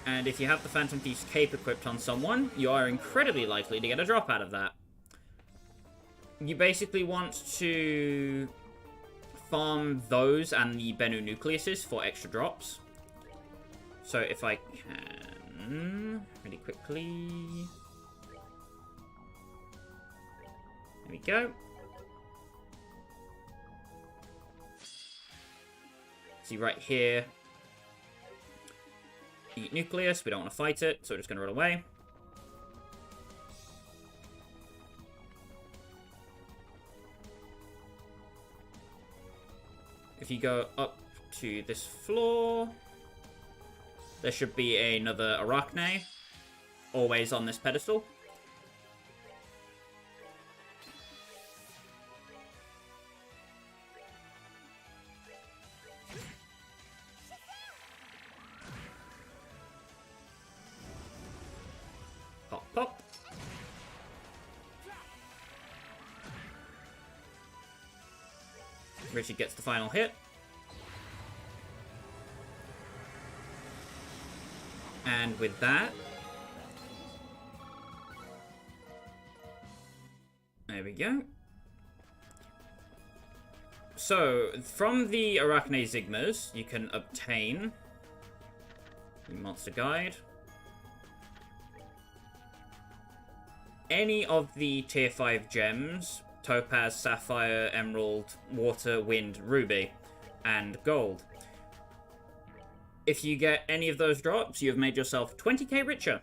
S1: And if you have the Phantom Thief's Cape equipped on someone, you are incredibly likely to get a drop out of that. You basically want to farm those and the Bennu nucleuses for extra drops. So if I can, really quickly, there we go. See right here, the nucleus, we don't want to fight it, so we're just going to run away. If you go up to this floor, there should be another Arachne, always on this pedestal. Pop, pop. Richard gets the final hit. And with that, there we go. So, from the Arachne Sigmas, you can obtain the Monster Guide, any of the tier 5 gems, topaz, sapphire, emerald, water, wind, ruby, and gold. If you get any of those drops, you've made yourself 20k richer.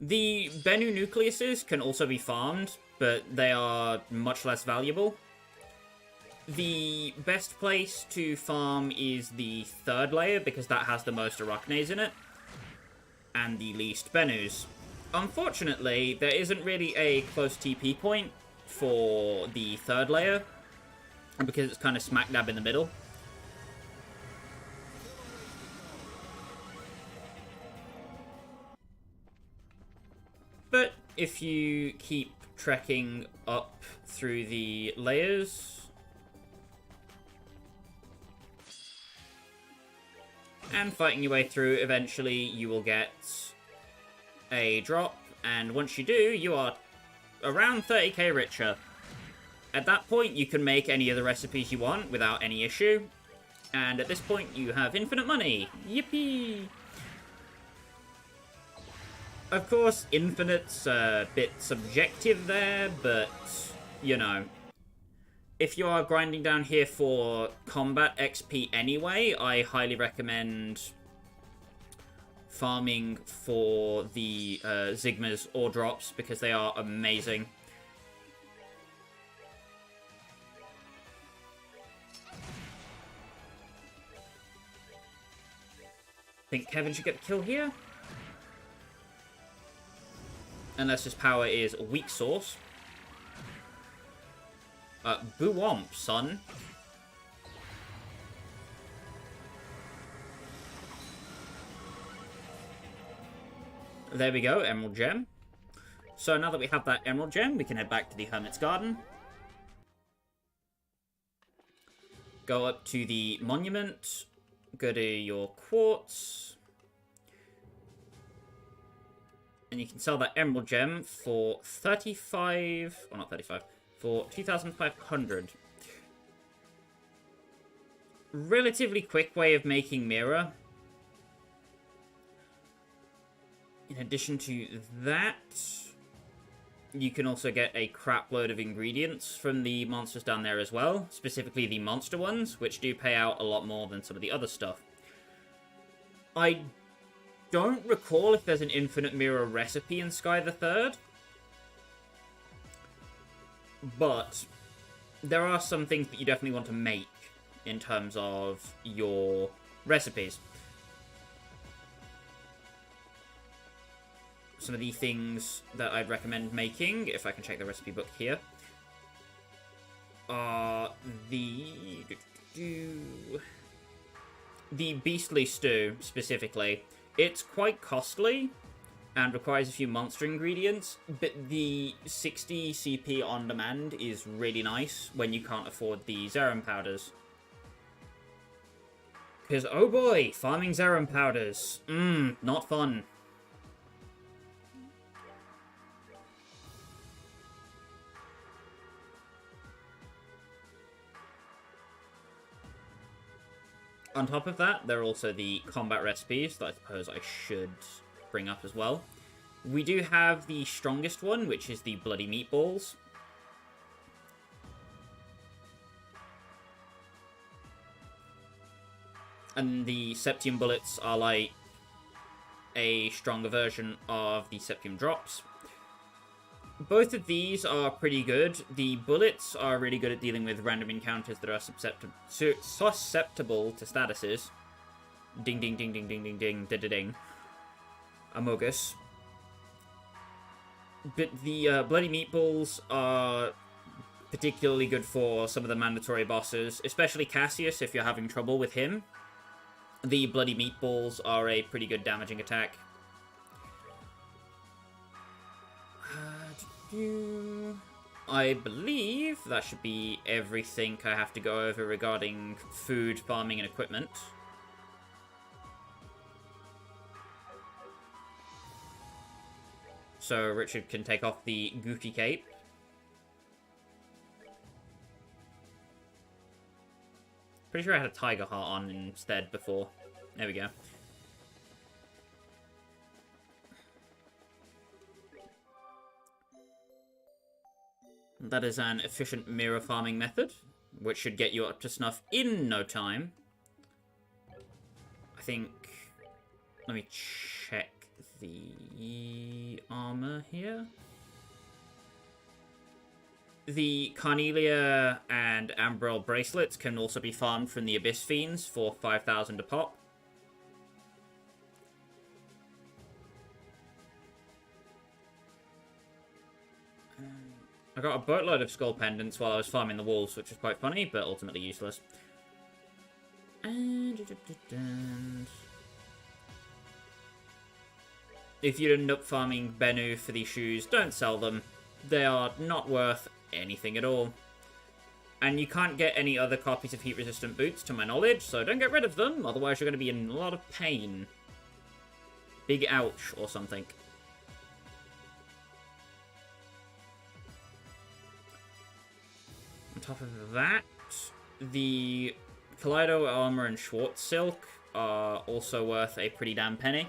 S1: The Bennu nucleuses can also be farmed, but they are much less valuable. The best place to farm is the 3rd layer, because that has the most arachnes in it, and the least Bennus. Unfortunately, there isn't really a close TP point for the 3rd layer, because it's kind of smack dab in the middle. But if you keep trekking up through the layers and fighting your way through, eventually you will get a drop, and once you do, you are around 30k richer. At that point, you can make any of the recipes you want without any issue, and at this point, you have infinite money. Yippee! Of course, infinite's a bit subjective there, but, you know, if you are grinding down here for combat XP anyway, I highly recommend farming for the Zigma's ore drops, because they are amazing. I think Kevin should get the kill here. Unless his power is weak sauce. Boo womp, son. There we go, Emerald Gem. So now that we have that Emerald Gem, we can head back to the Hermit's Garden. Go up to the monument. Go to your quartz. And you can sell that Emerald Gem for 35... Well, not 35. For 2,500. Relatively quick way of making Mira. In addition to that, you can also get a crap load of ingredients from the monsters down there as well. Specifically the monster ones, which do pay out a lot more than some of the other stuff. I don't recall if there's an infinite Mira recipe in Sky the Third, but there are some things that you definitely want to make in terms of your recipes. Some of the things that I'd recommend making, if I can check the recipe book here, are the beastly stew, specifically. It's quite costly and requires a few monster ingredients, but the 60 CP on demand is really nice when you can't afford the Zerum powders. Because, oh boy, farming Zerum powders. Not fun. On top of that, there are also the combat recipes that I suppose I should bring up as well. We do have the strongest one, which is the bloody meatballs. And the Septium bullets are like a stronger version of the Septium drops. Both of these are pretty good. The bullets are really good at dealing with random encounters that are susceptible to statuses. Ding, ding, ding, ding, ding, ding, ding, da, da, ding. Amogus. But the Bloody Meatballs are particularly good for some of the mandatory bosses, especially Cassius if you're having trouble with him. The Bloody Meatballs are a pretty good damaging attack. I believe that should be everything I have to go over regarding food, farming, and equipment. So Richard can take off the Gucci cape. Pretty sure I had a tiger heart on instead before. There we go. That is an efficient Mira farming method, which should get you up to snuff in no time. I think... Let me check the armor here. The Carnelia and Ambrel bracelets can also be farmed from the Abyss Fiends for 5,000 a pop. I got a boatload of skull pendants while I was farming the wolves, which was quite funny, but ultimately useless. And if you end up farming Bennu for these shoes, don't sell them. They are not worth anything at all. And you can't get any other copies of heat-resistant boots, to my knowledge, so don't get rid of them, otherwise you're going to be in a lot of pain. Big ouch, or something. On top of that, the Kaleido armor and Schwartz silk are also worth a pretty damn penny.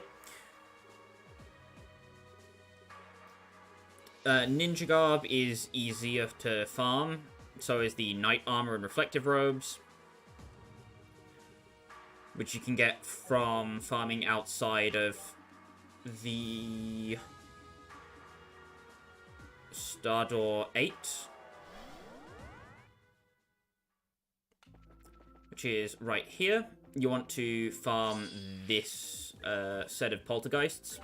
S1: Ninja garb is easier to farm, so is the knight armor and reflective robes, which you can get from farming outside of the Stardoor 8. Which is right here. You want to farm this set of poltergeists.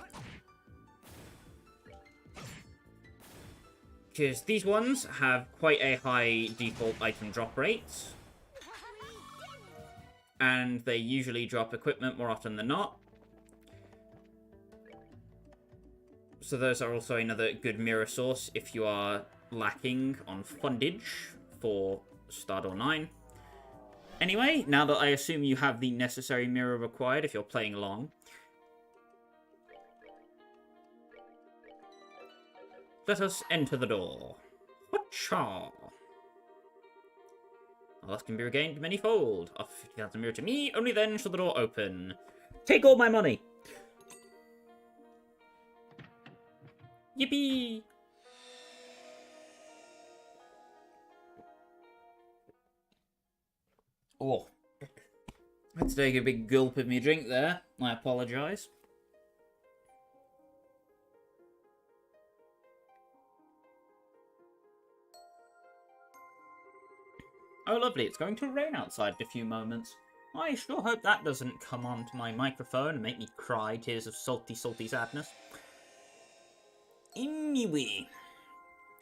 S1: Because these ones have quite a high default item drop rate. And they usually drop equipment more often than not. So those are also another good mirror source if you are lacking on fundage for Stardoor 9. Anyway, now that I assume you have the necessary mirror required if you're playing along, let us enter the door. Whatcha? Loss can be regained many-fold. Offer 50,000 mirror to me, only then shall the door open. Take all my money! Yippee! Oh. I had to take a big gulp of my drink there. I apologise. Oh, lovely. It's going to rain outside in a few moments. I sure hope that doesn't come onto my microphone and make me cry tears of salty, salty sadness. Anyway.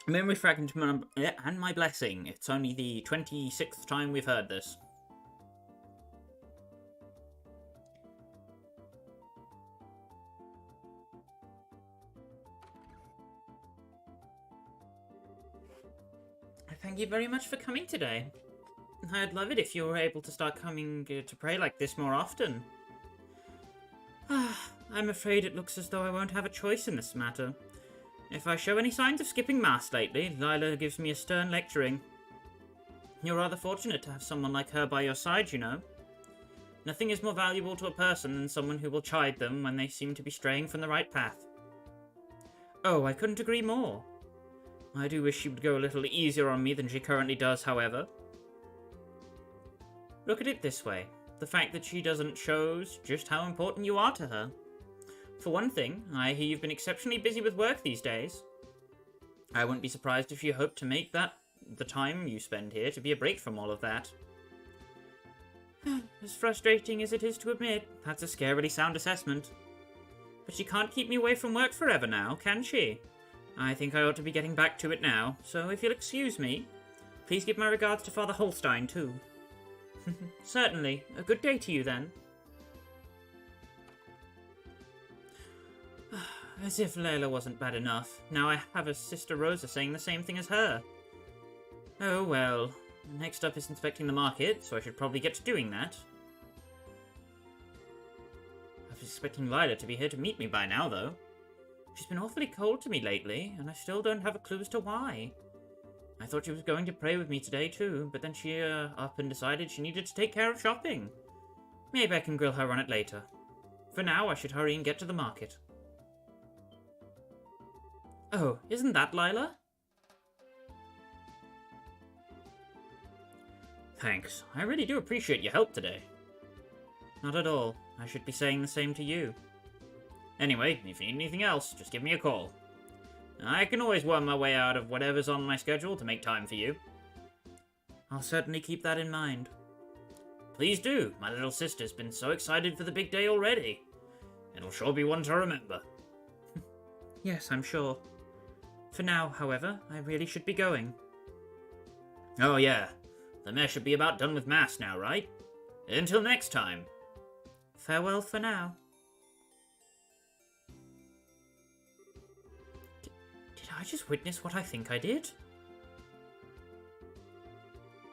S1: Memory fragment and my blessing. It's only the 26th time we've heard this. Thank you very much for coming today. I'd love it if you were able to start coming to pray like this more often. I'm afraid it looks as though I won't have a choice in this matter. If I show any signs of skipping mass lately, Lila gives me a stern lecturing. You're rather fortunate to have someone like her by your side, you know. Nothing is more valuable to a person than someone who will chide them when they seem to be straying from the right path. Oh, I couldn't agree more. I do wish she would go a little easier on me than she currently does, however. Look at it this way. The fact that she doesn't shows just how important you are to her. For one thing, I hear you've been exceptionally busy with work these days. I wouldn't be surprised if you hope to make that the time you spend here to be a break from all of that. As frustrating as it is to admit, that's a scarily sound assessment. But she can't keep me away from work forever now, can she? I think I ought to be getting back to it now, so if you'll excuse me, please give my regards to Father Holstein, too. Certainly. A good day to you, then. As if Layla wasn't bad enough. Now I have a sister Rosa saying the same thing as her. Oh well. Next up is inspecting the market, so I should probably get to doing that. I was expecting Lila to be here to meet me by now, though. She's been awfully cold to me lately, and I still don't have a clue as to why. I thought she was going to pray with me today too, but then she up and decided she needed to take care of shopping. Maybe I can grill her on it later. For now, I should hurry and get to the market. Oh, isn't that Lila? Thanks. I really do appreciate your help today. Not at all. I should be saying the same to you. Anyway, if you need anything else, just give me a call. I can always worm my way out of whatever's on my schedule to make time for you. I'll certainly keep that in mind. Please do. My little sister's been so excited for the big day already. It'll sure be one to remember. Yes, I'm sure. For now, however, I really should be going. Oh yeah. The mare should be about done with Mass now, right? Until next time. Farewell for now. Did I just witness what I think I did?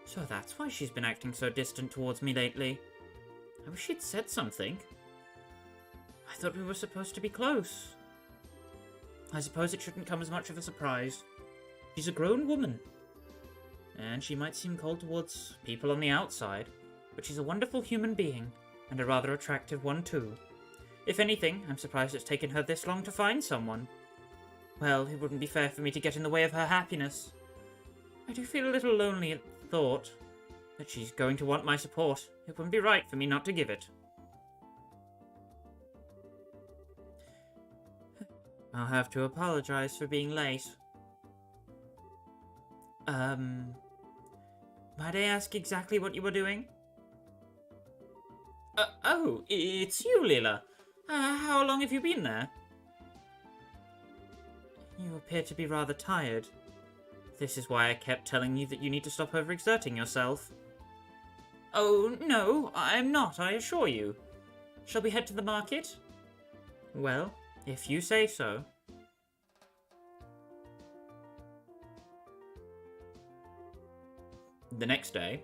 S1: So that's why she's been acting so distant towards me lately. I wish she'd said something. I thought we were supposed to be close. I suppose it shouldn't come as much of a surprise. She's a grown woman. And she might seem cold towards people on the outside, but she's a wonderful human being, and a rather attractive one too. If anything, I'm surprised it's taken her this long to find someone. Well, it wouldn't be fair for me to get in the way of her happiness. I do feel a little lonely at the thought that she's going to want my support. It wouldn't be right for me not to give it. I'll have to apologize for being late. Might I ask exactly what you were doing? Oh, it's you, Lila. How long have you been there? You appear to be rather tired. This is why I kept telling you that you need to stop overexerting yourself. Oh, no, I'm not, I assure you. Shall we head to the market? Well, if you say so. The next day,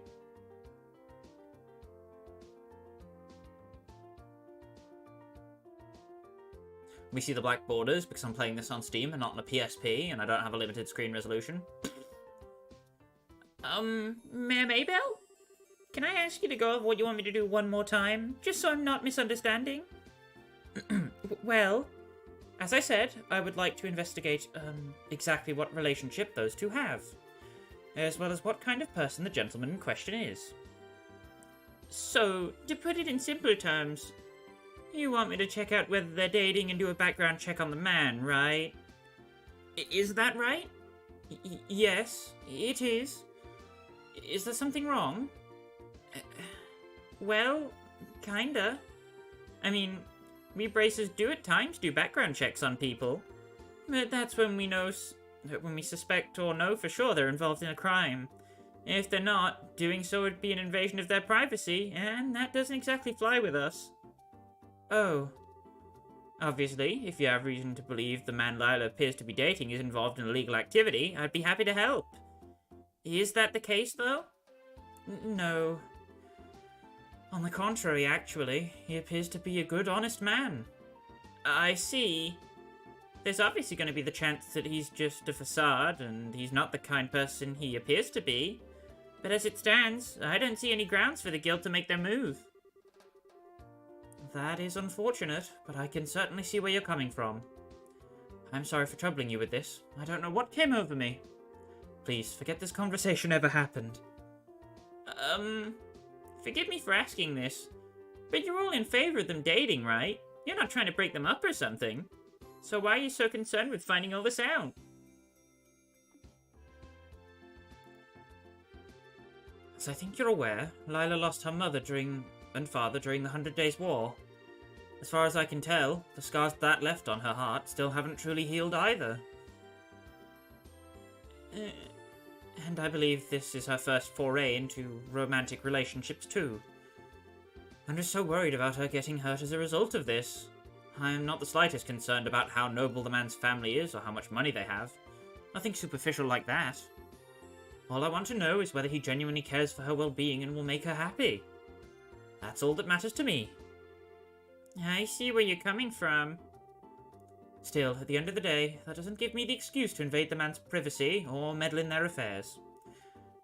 S1: we see the black borders because I'm playing this on Steam and not on a PSP, and I don't have a limited screen resolution. Maybell? Can I ask you to go over what you want me to do one more time, just so I'm not misunderstanding? Well, as I said, I would like to investigate, exactly what relationship those two have, as well as what kind of person the gentleman in question is. So, to put it in simpler terms, you want me to check out whether they're dating and do a background check on the man, right? Is that right? Yes, it is. Is there something wrong? Well, kinda. I mean, we bracers do at times do background checks on people, but that's when we suspect or know for sure they're involved in a crime. If they're not, doing so would be an invasion of their privacy, and that doesn't exactly fly with us. Oh. Obviously, if you have reason to believe the man Lila appears to be dating is involved in illegal activity, I'd be happy to help. Is that the case, though? No. On the contrary, actually, he appears to be a good, honest man. I see. There's obviously going to be the chance that he's just a facade, and he's not the kind person he appears to be. But as it stands, I don't see any grounds for the guild to make their move. That is unfortunate, but I can certainly see where you're coming from. I'm sorry for troubling you with this. I don't know what came over me. Please, forget this conversation ever happened. Forgive me for asking this, but you're all in favor of them dating, right? You're not trying to break them up or something. So why are you so concerned with finding all this out? As I think you're aware, Lila lost her mother and father during the 100 Days War. As far as I can tell, the scars that left on her heart still haven't truly healed either. And I believe this is her first foray into romantic relationships too. I'm just so worried about her getting hurt as a result of this. I am not the slightest concerned about how noble the man's family is or how much money they have. Nothing superficial like that. All I want to know is whether he genuinely cares for her well-being and will make her happy. That's all that matters to me. I see where you're coming from. Still, at the end of the day, that doesn't give me the excuse to invade the man's privacy or meddle in their affairs.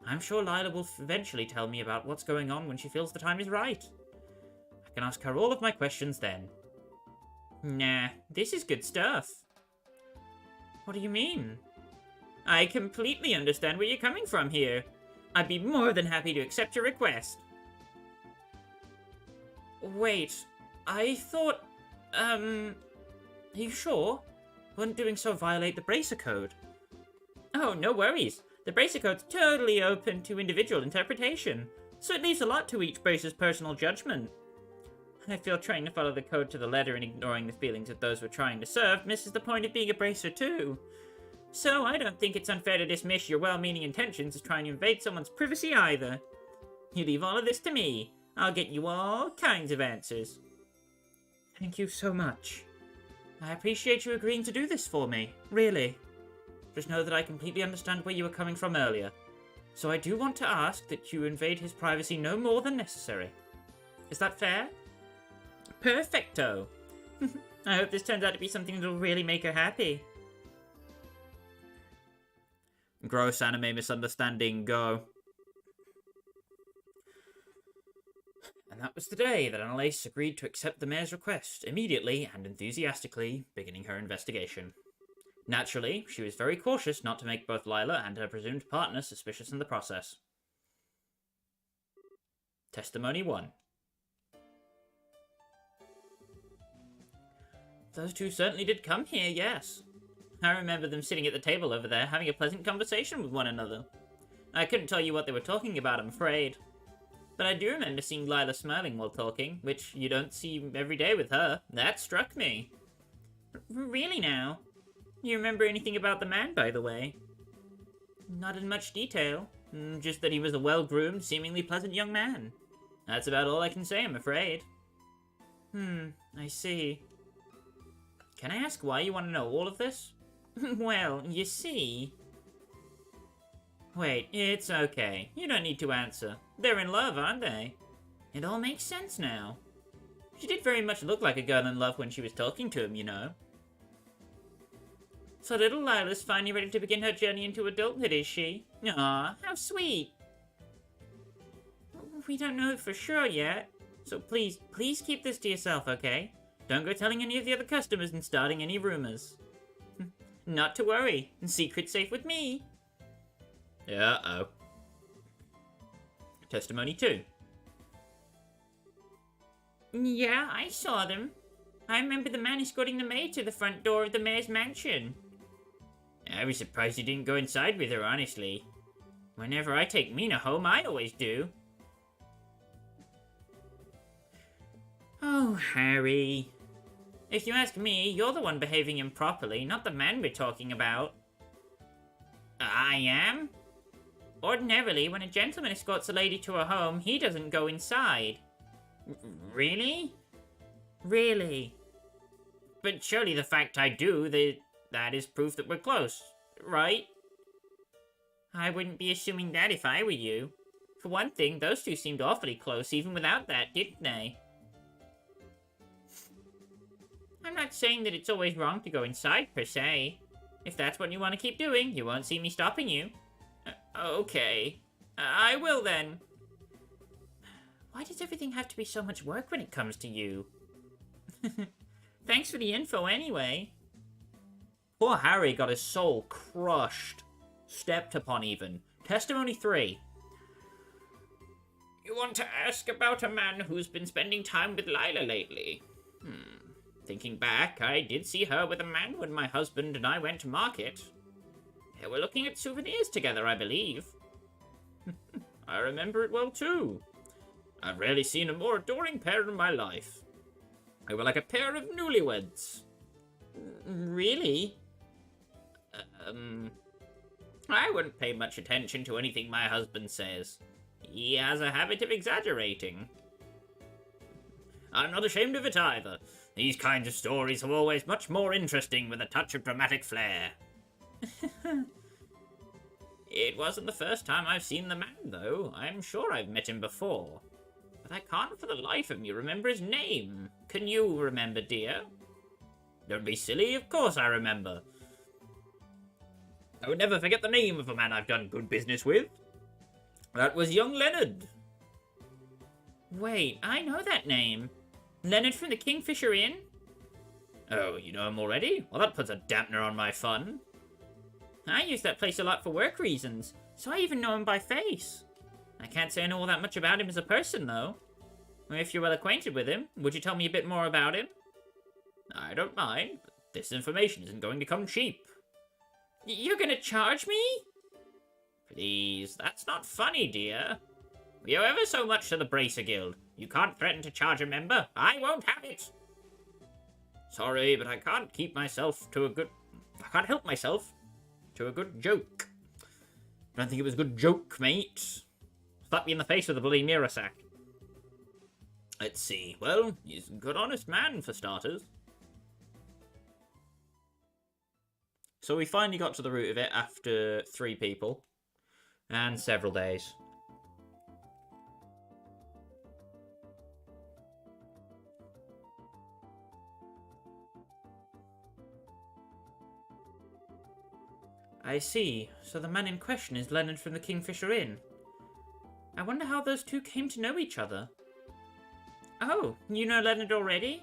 S1: I'm sure Lila will eventually tell me about what's going on when she feels the time is right. I can ask her all of my questions then. Nah, this is good stuff. What do you mean? I completely understand where you're coming from here. I'd be more than happy to accept your request. Wait, I thought, are you sure? Wouldn't doing so violate the Bracer Code? Oh, no worries. The Bracer Code's totally open to individual interpretation, so it leaves a lot to each Bracer's personal judgment. I feel trying to follow the code to the letter and ignoring the feelings of those we're trying to serve misses the point of being a Bracer too. So I don't think it's unfair to dismiss your well-meaning intentions as trying to invade someone's privacy either. You leave all of this to me. I'll get you all kinds of answers. Thank you so much. I appreciate you agreeing to do this for me, really. Just know that I completely understand where you were coming from earlier. So I do want to ask that you invade his privacy no more than necessary. Is that fair? Perfecto. I hope this turns out to be something that'll really make her happy. Gross anime misunderstanding, go. And that was the day that Annalise agreed to accept the mayor's request, immediately and enthusiastically beginning her investigation. Naturally, she was very cautious not to make both Lila and her presumed partner suspicious in the process. Testimony 1. Those two certainly did come here, yes. I remember them sitting at the table over there, having a pleasant conversation with one another. I couldn't tell you what they were talking about, I'm afraid. But I do remember seeing Lila smiling while talking, which you don't see every day with her. That struck me. Really now? You remember anything about the man, by the way? Not in much detail. Just that he was a well-groomed, seemingly pleasant young man. That's about all I can say, I'm afraid. I see. Can I ask why you want to know all of this? Well, you see... Wait, it's okay. You don't need to answer. They're in love, aren't they? It all makes sense now. She did very much look like a girl in love when she was talking to him, you know. So little Lila's finally ready to begin her journey into adulthood, is she? Aw, how sweet. We don't know for sure yet. So please keep this to yourself, okay? Don't go telling any of the other customers and starting any rumors. Not to worry. Secret's safe with me. Uh-oh. Testimony 2. Yeah, I saw them. I remember the man escorting the maid to the front door of the mayor's mansion. I was surprised he didn't go inside with her, honestly. Whenever I take Mina home, I always do. Oh, Harry. If you ask me, you're the one behaving improperly, not the man we're talking about. I am? Ordinarily, when a gentleman escorts a lady to her home, he doesn't go inside. Really? Really? But surely the fact I do, that is proof that we're close, right? I wouldn't be assuming that if I were you. For one thing, those two seemed awfully close even without that, didn't they? I'm not saying that it's always wrong to go inside, per se. If that's what you want to keep doing, you won't see me stopping you. Okay. I will then. Why does everything have to be so much work when it comes to you? Thanks for the info anyway. Poor Harry got his soul crushed. Stepped upon even. Testimony 3. You want to ask about a man who's been spending time with Lila lately? Thinking back, I did see her with a man when my husband and I went to market. They were looking at souvenirs together, I believe. I remember it well, too. I've rarely seen a more adoring pair in my life. They were like a pair of newlyweds. Really? I wouldn't pay much attention to anything my husband says. He has a habit of exaggerating. I'm not ashamed of it either. These kinds of stories are always much more interesting with a touch of dramatic flair. It wasn't the first time I've seen the man, though. I'm sure I've met him before. But I can't for the life of me remember his name. Can you remember, dear? Don't be silly, of course I remember. I would never forget the name of a man I've done good business with. That was young Leonard. Wait, I know that name. Leonard from the Kingfisher Inn? Oh, you know him already? Well, that puts a dampener on my fun. I use that place a lot for work reasons. So I even know him by face. I can't say I know all that much about him as a person, though. If you're well acquainted with him, would you tell me a bit more about him? I don't mind, but this information isn't going to come cheap. You're gonna charge me? Please, that's not funny, dear. We owe ever so much to the Bracer Guild. You can't threaten to charge a member. I won't have it. Sorry, but I can't help myself to a good joke. I don't think it was a good joke, mate. Slap me in the face with a bloody Mira sack. Let's see. Well, he's a good, honest man, for starters. So we finally got to the root of it after 3 people. And several days. I see. So the man in question is Leonard from the Kingfisher Inn. I wonder how those two came to know each other. Oh, you know Leonard already?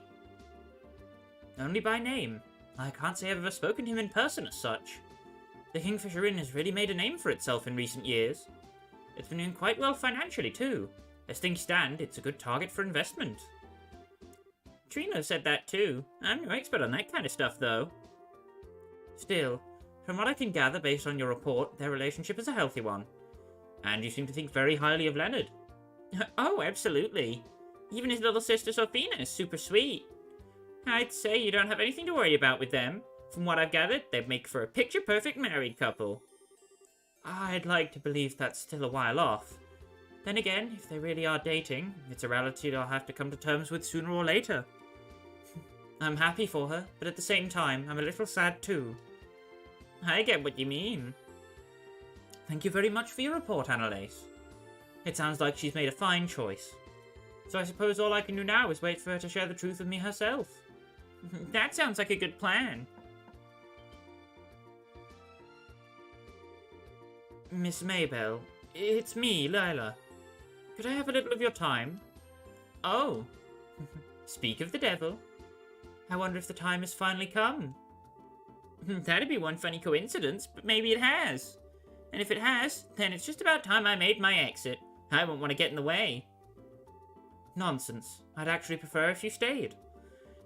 S1: Only by name. I can't say I've ever spoken to him in person as such. The Kingfisher Inn has really made a name for itself in recent years. It's been doing quite well financially too. As things stand, it's a good target for investment. Trino said that too. I'm no expert on that kind of stuff though. Still, from what I can gather based on your report, their relationship is a healthy one. And you seem to think very highly of Leonard. Oh, absolutely. Even his little sister Sophina is super sweet. I'd say you don't have anything to worry about with them. From what I've gathered, they'd make for a picture-perfect married couple. I'd like to believe that's still a while off. Then again, if they really are dating, it's a reality they'll have to come to terms with sooner or later. I'm happy for her, but at the same time, I'm a little sad too. I get what you mean. Thank you very much for your report, Annalise. It sounds like she's made a fine choice. So I suppose all I can do now is wait for her to share the truth with me herself. That sounds like a good plan. Miss Maybell, it's me, Lila. Could I have a little of your time? Oh, speak of the devil. I wonder if the time has finally come. That'd be one funny coincidence, but maybe it has. And if it has, then it's just about time I made my exit. I won't want to get in the way. Nonsense. I'd actually prefer if you stayed.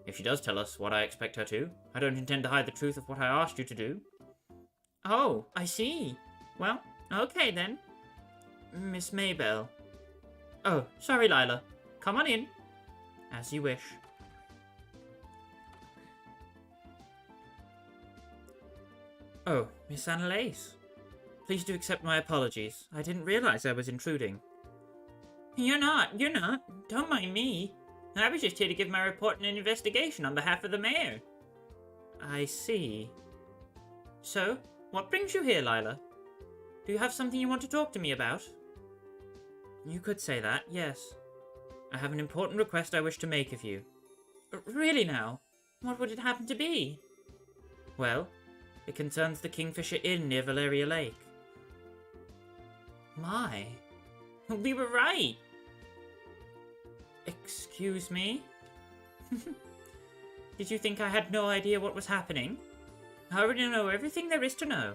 S1: If she does tell us what I expect her to, I don't intend to hide the truth of what I asked you to do. Oh, I see. Well, okay then. Miss Maybell. Oh, sorry, Lila. Come on in. As you wish. Oh, Miss Annalise. Please do accept my apologies. I didn't realize I was intruding. You're not. Don't mind me. I was just here to give my report on an investigation on behalf of the mayor. I see. So, what brings you here, Lila? Do you have something you want to talk to me about? You could say that, yes. I have an important request I wish to make of you. Really now? What would it happen to be? Well, it concerns the Kingfisher Inn near Valeria Lake. My. We were right. Excuse me? Did you think I had no idea what was happening? I already know everything there is to know.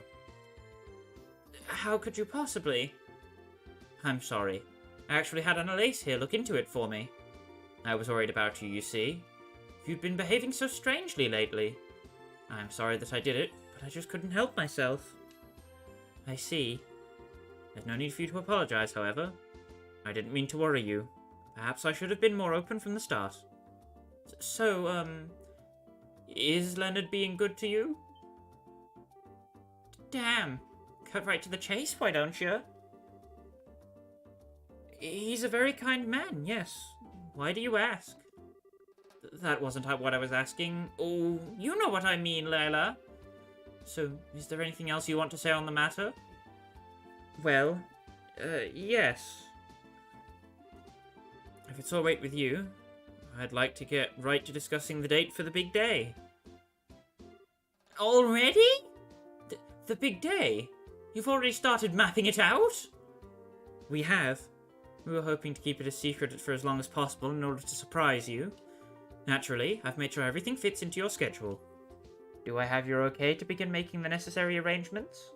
S1: How could you possibly? I'm sorry. I actually had Annalise here look into it for me. I was worried about you, you see. You'd been behaving so strangely lately. I'm sorry that I did it, but I just couldn't help myself. I see. There's no need for you to apologize, however. I didn't mean to worry you. Perhaps I should have been more open from the start. So, is Leonard being good to you? Damn. Cut right to the chase, why don't you? He's a very kind man, yes. Why do you ask? That wasn't what I was asking. Oh, you know what I mean, Layla. So, is there anything else you want to say on the matter? Well, yes. If it's all right with you, I'd like to get right to discussing the date for the big day. Already? The big day? You've already started mapping it out? We have. We were hoping to keep it a secret for as long as possible in order to surprise you. Naturally, I've made sure everything fits into your schedule. Do I have your okay to begin making the necessary arrangements?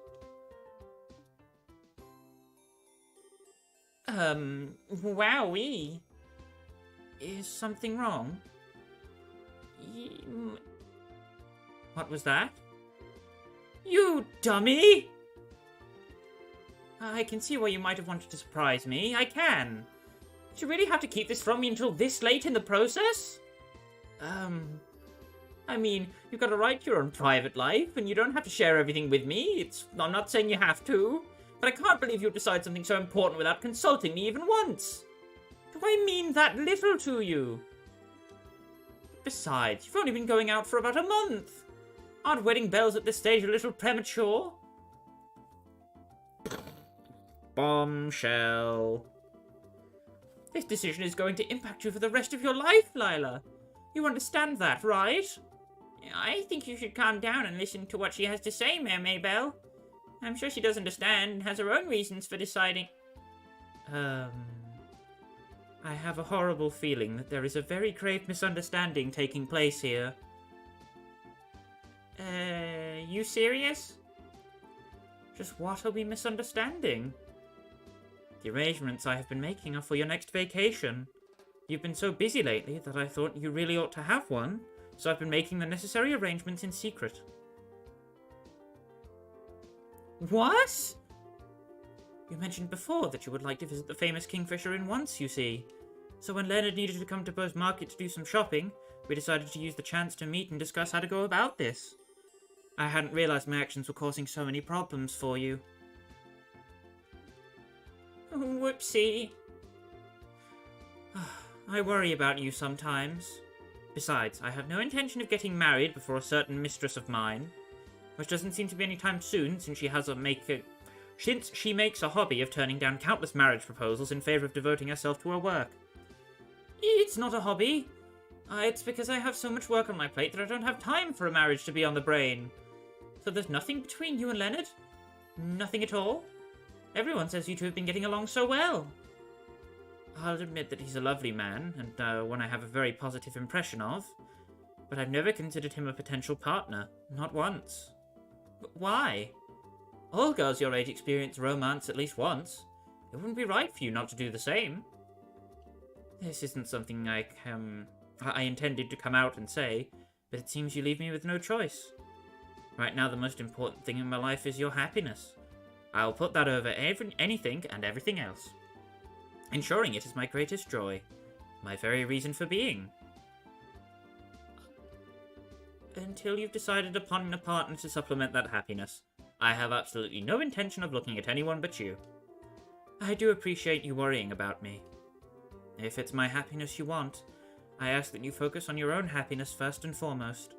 S1: Wowee. Is something wrong? Y- What was that? You dummy! I can see why you might have wanted to surprise me. I can. Did you really have to keep this from me until this late in the process? I mean, you've got a right to your own private life, and you don't have to share everything with me. I'm not saying you have to, but I can't believe you'd decide something so important without consulting me even once. Do I mean that little to you? Besides, you've only been going out for about a month. Aren't wedding bells at this stage a little premature? Bombshell. This decision is going to impact you for the rest of your life, Lila. You understand that, right? I think you should calm down and listen to what she has to say, Maybelle. I'm sure she does understand and has her own reasons for deciding. I have a horrible feeling that there is a very grave misunderstanding taking place here. You serious? Just what are we misunderstanding? The arrangements I have been making are for your next vacation. You've been so busy lately that I thought you really ought to have one, so I've been making the necessary arrangements in secret. What? You mentioned before that you would like to visit the famous Kingfisher Inn once, you see. So when Leonard needed to come to Bose Market to do some shopping, we decided to use the chance to meet and discuss how to go about this. I hadn't realized my actions were causing so many problems for you. Whoopsie. I worry about you sometimes. Besides, I have no intention of getting married before a certain mistress of mine, which doesn't seem to be any time soon, since she makes a hobby of turning down countless marriage proposals in favor of devoting herself to her work. It's not a hobby. It's because I have so much work on my plate that I don't have time for a marriage to be on the brain. So there's nothing between you and Leonard? Nothing at all? Everyone says you two have been getting along so well. I'll admit that he's a lovely man, and one I have a very positive impression of. But I've never considered him a potential partner. Not once. Why? All girls your age experience romance at least once. It wouldn't be right for you not to do the same. This isn't something I intended to come out and say, but it seems you leave me with no choice. Right now, the most important thing in my life is your happiness. I'll put that over anything and everything else. Ensuring it is my greatest joy. My very reason for being. Until you've decided upon a partner to supplement that happiness, I have absolutely no intention of looking at anyone but you. I do appreciate you worrying about me. If it's my happiness you want, I ask that you focus on your own happiness first and foremost.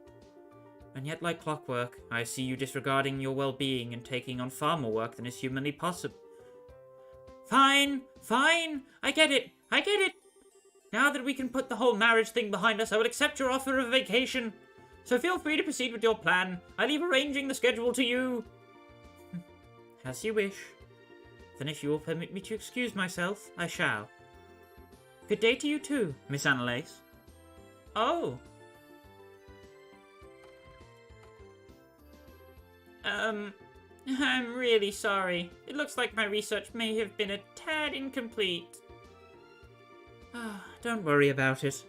S1: And yet, like clockwork, I see you disregarding your well-being and taking on far more work than is humanly possible. Fine, I get it. Now that we can put the whole marriage thing behind us, I will accept your offer of vacation. So feel free to proceed with your plan. I leave arranging the schedule to you. As you wish. Then if you will permit me to excuse myself, I shall. Good day to you too, Miss Annalise. Oh. I'm really sorry. It looks like my research may have been a tad incomplete. Don't worry about it.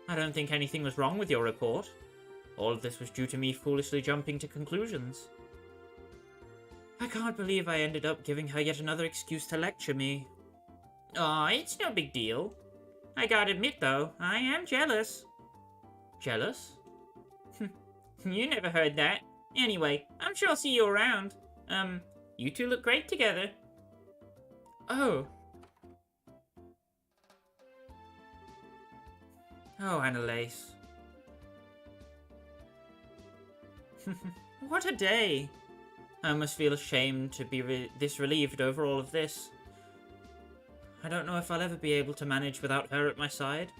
S1: I don't think anything was wrong with your report. All of this was due to me foolishly jumping to conclusions. I can't believe I ended up giving her yet another excuse to lecture me. Aw, it's no big deal. I gotta admit, though, I am jealous. Jealous? You never heard that. Anyway, I'm sure I'll see you around. You two look great together. Oh. Oh, Annalise. What a day. I must feel ashamed to be this relieved over all of this. I don't know if I'll ever be able to manage without her at my side.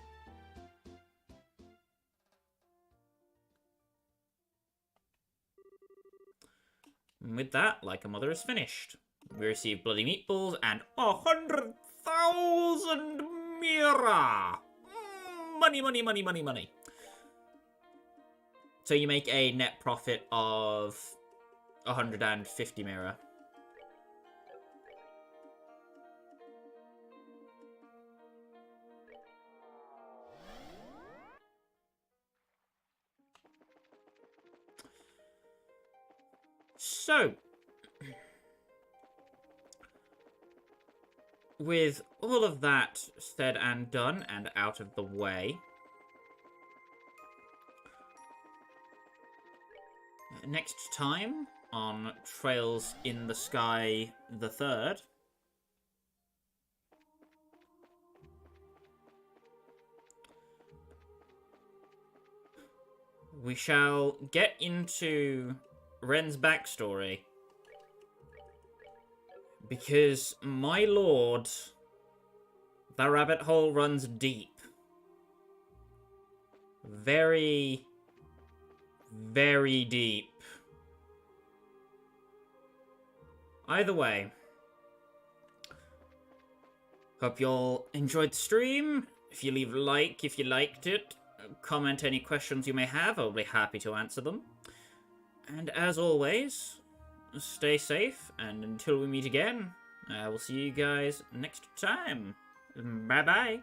S1: And with that, Like a Mother is finished. We receive bloody meatballs and 100,000 Mira! Money. So you make a net profit of 150 Mira. So, with all of that said and done and out of the way, next time on Trails in the Sky the Third, we shall get into Ren's backstory. Because, my lord, the rabbit hole runs deep. Very, very deep. Either way, hope you all enjoyed the stream. If you leave a like if you liked it, comment any questions you may have, I'll be happy to answer them. And as always, stay safe, and until we meet again, I will see you guys next time. Bye-bye.